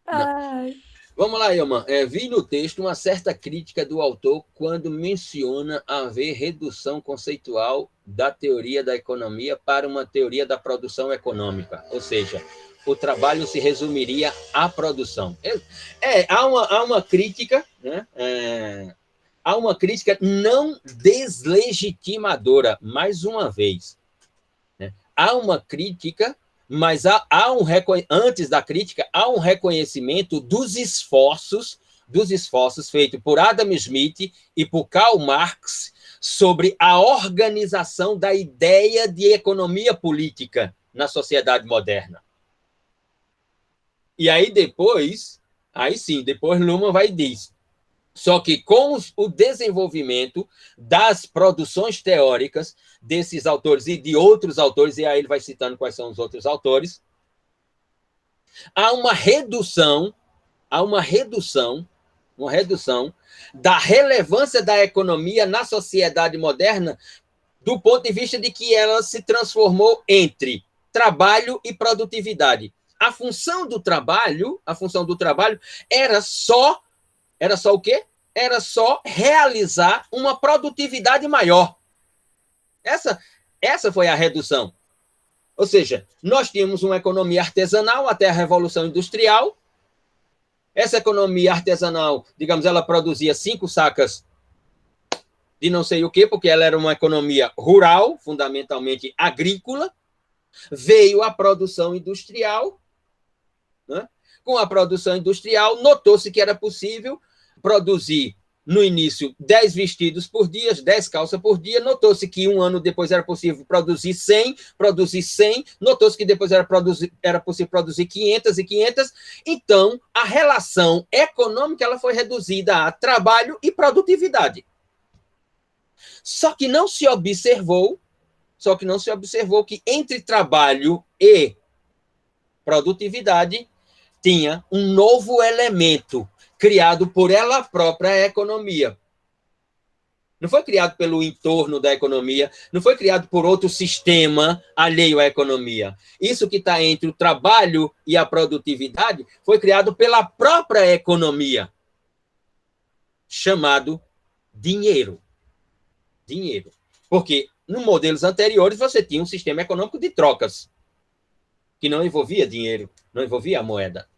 Ai. Vamos lá, Ilman. Vi no texto uma certa crítica do autor quando menciona haver redução conceitual da teoria da economia para uma teoria da produção econômica. Ou seja, o trabalho se resumiria à produção. Há uma crítica, né? Há uma crítica não deslegitimadora, mais uma vez. Né? Há uma crítica, mas antes da crítica, há um reconhecimento dos esforços feitos por Adam Smith e por Karl Marx sobre a organização da ideia de economia política na sociedade moderna. E aí depois Luhmann vai e diz, só que com o desenvolvimento das produções teóricas desses autores e de outros autores, e aí ele vai citando quais são os outros autores, há uma redução da relevância da economia na sociedade moderna do ponto de vista de que ela se transformou entre trabalho e produtividade. A função do trabalho era só o quê? Era só realizar uma produtividade maior. Essa foi a redução. Ou seja, nós tínhamos uma economia artesanal até a Revolução Industrial. Essa economia artesanal, digamos, ela produzia 5 sacas de não sei o quê, porque ela era uma economia rural, fundamentalmente agrícola. Veio a produção industrial. Né? Com a produção industrial, notou-se que era possível produzir, no início, 10 vestidos por dia, 10 calças por dia, notou-se que um ano depois era possível produzir 100, notou-se que depois era possível produzir 500 e 500, então a relação econômica ela foi reduzida a trabalho e produtividade. Só que não se observou que entre trabalho e produtividade tinha um novo elemento criado por ela própria, a economia. Não foi criado pelo entorno da economia, não foi criado por outro sistema alheio à economia. Isso que está entre o trabalho e a produtividade foi criado pela própria economia, chamado dinheiro. Dinheiro. Porque nos modelos anteriores você tinha um sistema econômico de trocas, que não envolvia dinheiro, não envolvia a moeda.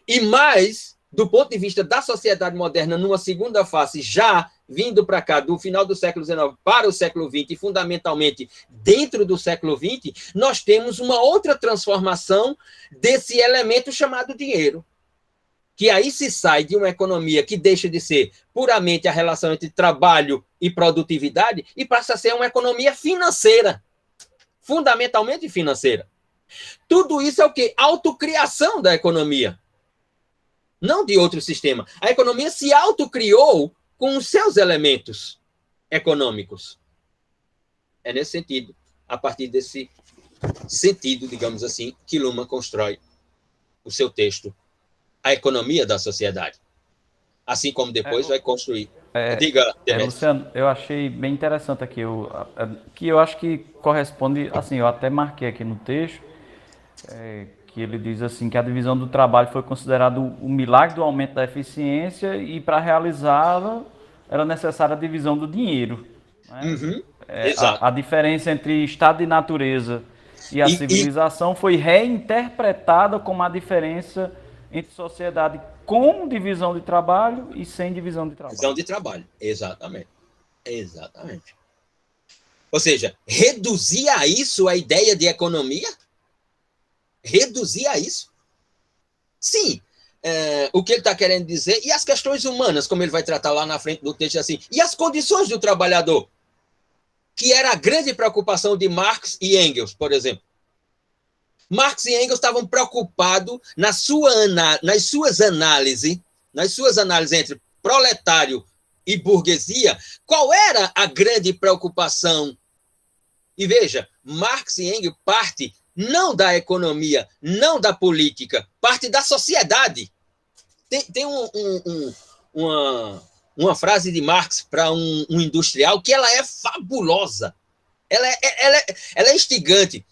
E mais, do ponto de vista da sociedade moderna, numa segunda fase, já vindo para cá, do final do século XIX para o século XX, e fundamentalmente dentro do século XX, nós temos uma outra transformação desse elemento chamado dinheiro. Que aí se sai de uma economia que deixa de ser puramente a relação entre trabalho e produtividade e passa a ser uma economia financeira, fundamentalmente financeira. Tudo isso é o quê? Autocriação da economia. Não de outro sistema. A economia se autocriou com os seus elementos econômicos. É nesse sentido, a partir desse sentido, digamos assim, que Luhmann constrói o seu texto, A Economia da Sociedade. Assim como depois vai construir. Diga, Luciano, eu achei bem interessante aqui, que eu acho que corresponde, assim, eu até marquei aqui no texto, que ele diz assim que a divisão do trabalho foi considerado o milagre do aumento da eficiência e para realizá-la era necessária a divisão do dinheiro. Né? Uhum, exato. A diferença entre estado e natureza e a civilização foi reinterpretada como a diferença entre sociedade com divisão de trabalho e sem divisão de trabalho. Divisão de trabalho, exatamente. Exatamente. Ou seja, reduzir a isso a ideia de economia? Reduzir a isso? Sim. O que ele está querendo dizer, e as questões humanas, como ele vai tratar lá na frente do texto, assim, e as condições do trabalhador, que era a grande preocupação de Marx e Engels, por exemplo. Marx e Engels estavam preocupados nas suas análises entre proletário e burguesia, qual era a grande preocupação? E veja, Marx e Engels parte não da economia, não da política, parte da sociedade. Tem uma frase de Marx para um industrial que ela é fabulosa. Ela é instigante.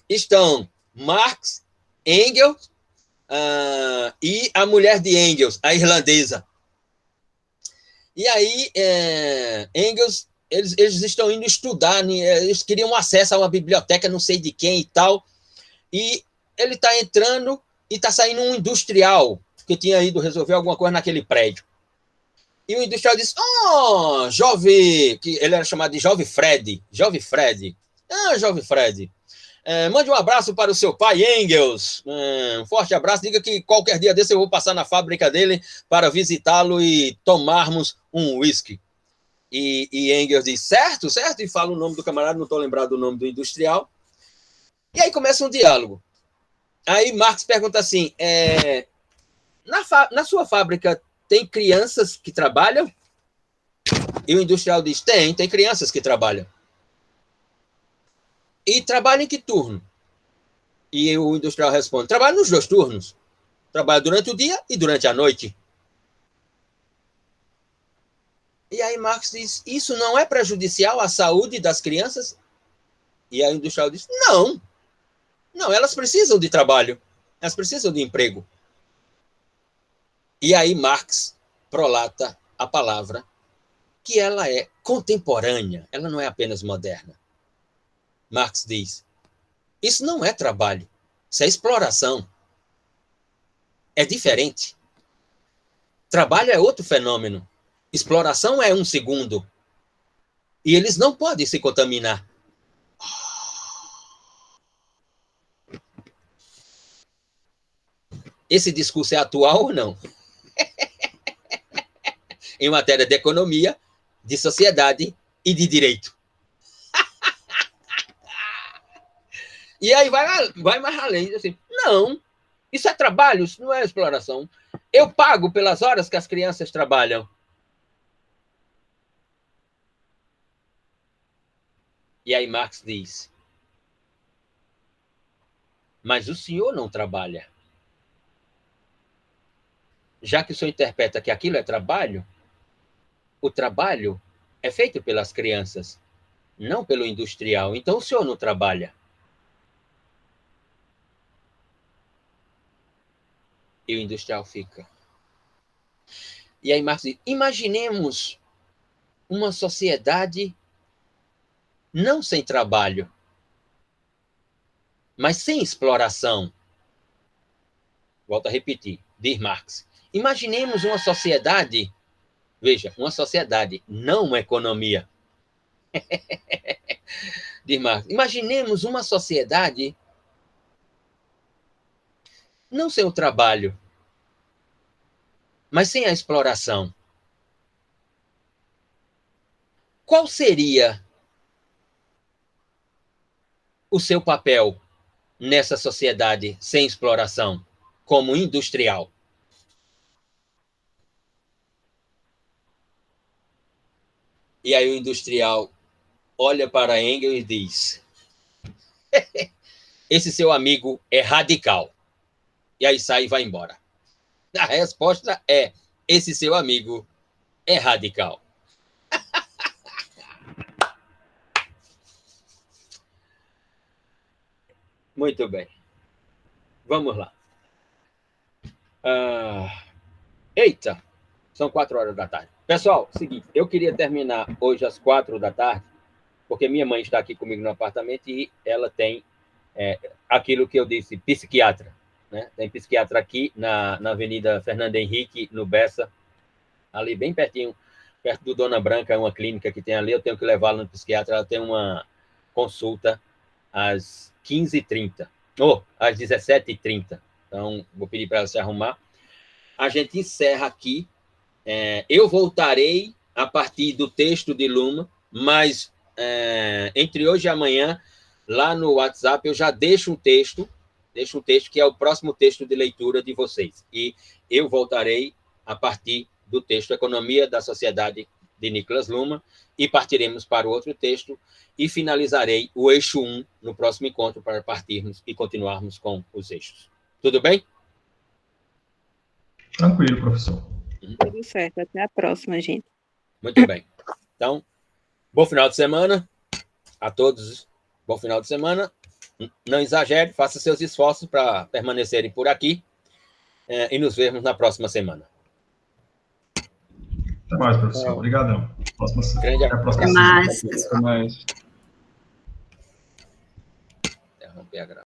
Estão Marx, Engels e a mulher de Engels, a irlandesa. E aí, Engels, eles estão indo estudar, eles queriam acesso a uma biblioteca, não sei de quem e tal, e ele está entrando e está saindo um industrial que tinha ido resolver alguma coisa naquele prédio. E o industrial disse, jovem, que ele era chamado de Jovem Fred. Jovem Fred. Jovem Fred. Mande um abraço para o seu pai, Engels. Um forte abraço. Diga que qualquer dia desse eu vou passar na fábrica dele para visitá-lo e tomarmos um whisky. E Engels diz, certo, certo, e fala o nome do camarada, não estou lembrado do nome do industrial. E aí começa um diálogo. Aí Marx pergunta assim, na sua fábrica tem crianças que trabalham? E o industrial diz, tem crianças que trabalham. E trabalha em que turno? E o industrial responde, trabalha nos 2 turnos. Trabalha durante o dia e durante a noite. E aí Marx diz, isso não é prejudicial à saúde das crianças? E aí o industrial diz, não, elas precisam de trabalho, elas precisam de emprego. E aí Marx prolata a palavra que ela é contemporânea, ela não é apenas moderna. Marx diz, isso não é trabalho, isso é exploração. É diferente. Trabalho é outro fenômeno. Exploração é um segundo. E eles não podem se contaminar. Esse discurso é atual ou não? Em matéria de economia, de sociedade e de direito. E aí vai mais além. Assim, não, isso é trabalho, isso não é exploração. Eu pago pelas horas que as crianças trabalham. E aí Marx diz, mas o senhor não trabalha. Já que o senhor interpreta que aquilo é trabalho, o trabalho é feito pelas crianças, não pelo industrial. Então o senhor não trabalha. E o industrial fica. E aí Marx diz, imaginemos uma sociedade não sem trabalho, mas sem exploração. Volto a repetir, diz Marx. Imaginemos uma sociedade, veja, uma sociedade, não uma economia. Diz Marx, imaginemos uma sociedade não sem o trabalho, mas sem a exploração. Qual seria o seu papel nessa sociedade sem exploração, como industrial? E aí o industrial olha para Engels e diz, esse seu amigo é radical. E aí sai e vai embora. A resposta é, esse seu amigo é radical. Muito bem. Vamos lá. Eita, são 4h. Pessoal, seguinte, eu queria terminar hoje às 4h, porque minha mãe está aqui comigo no apartamento e ela tem aquilo que eu disse, psiquiatra. Né? Tem psiquiatra aqui na Avenida Fernando Henrique, no Bessa, ali bem pertinho perto do Dona Branca, é uma clínica que tem ali, eu tenho que levá-la no psiquiatra, ela tem uma consulta às 15h30, ou às 17h30. Então, vou pedir para ela se arrumar. A gente encerra aqui. Eu voltarei a partir do texto de Luma, mas entre hoje e amanhã, lá no WhatsApp, eu já deixo um texto que é o próximo texto de leitura de vocês. E eu voltarei a partir do texto Economia da Sociedade de Nicolas Luma e partiremos para o outro texto e finalizarei o eixo 1 no próximo encontro para partirmos e continuarmos com os eixos. Tudo bem? Tranquilo, professor. Tudo certo. Até a próxima, gente. Muito bem. Então, bom final de semana a todos. Bom final de semana. Não exagere, faça seus esforços para permanecerem por aqui e nos vemos na próxima semana. Até mais, professor. Obrigadão. Grande Até a próxima Até semana. mais. Mas... Interromper a gravação.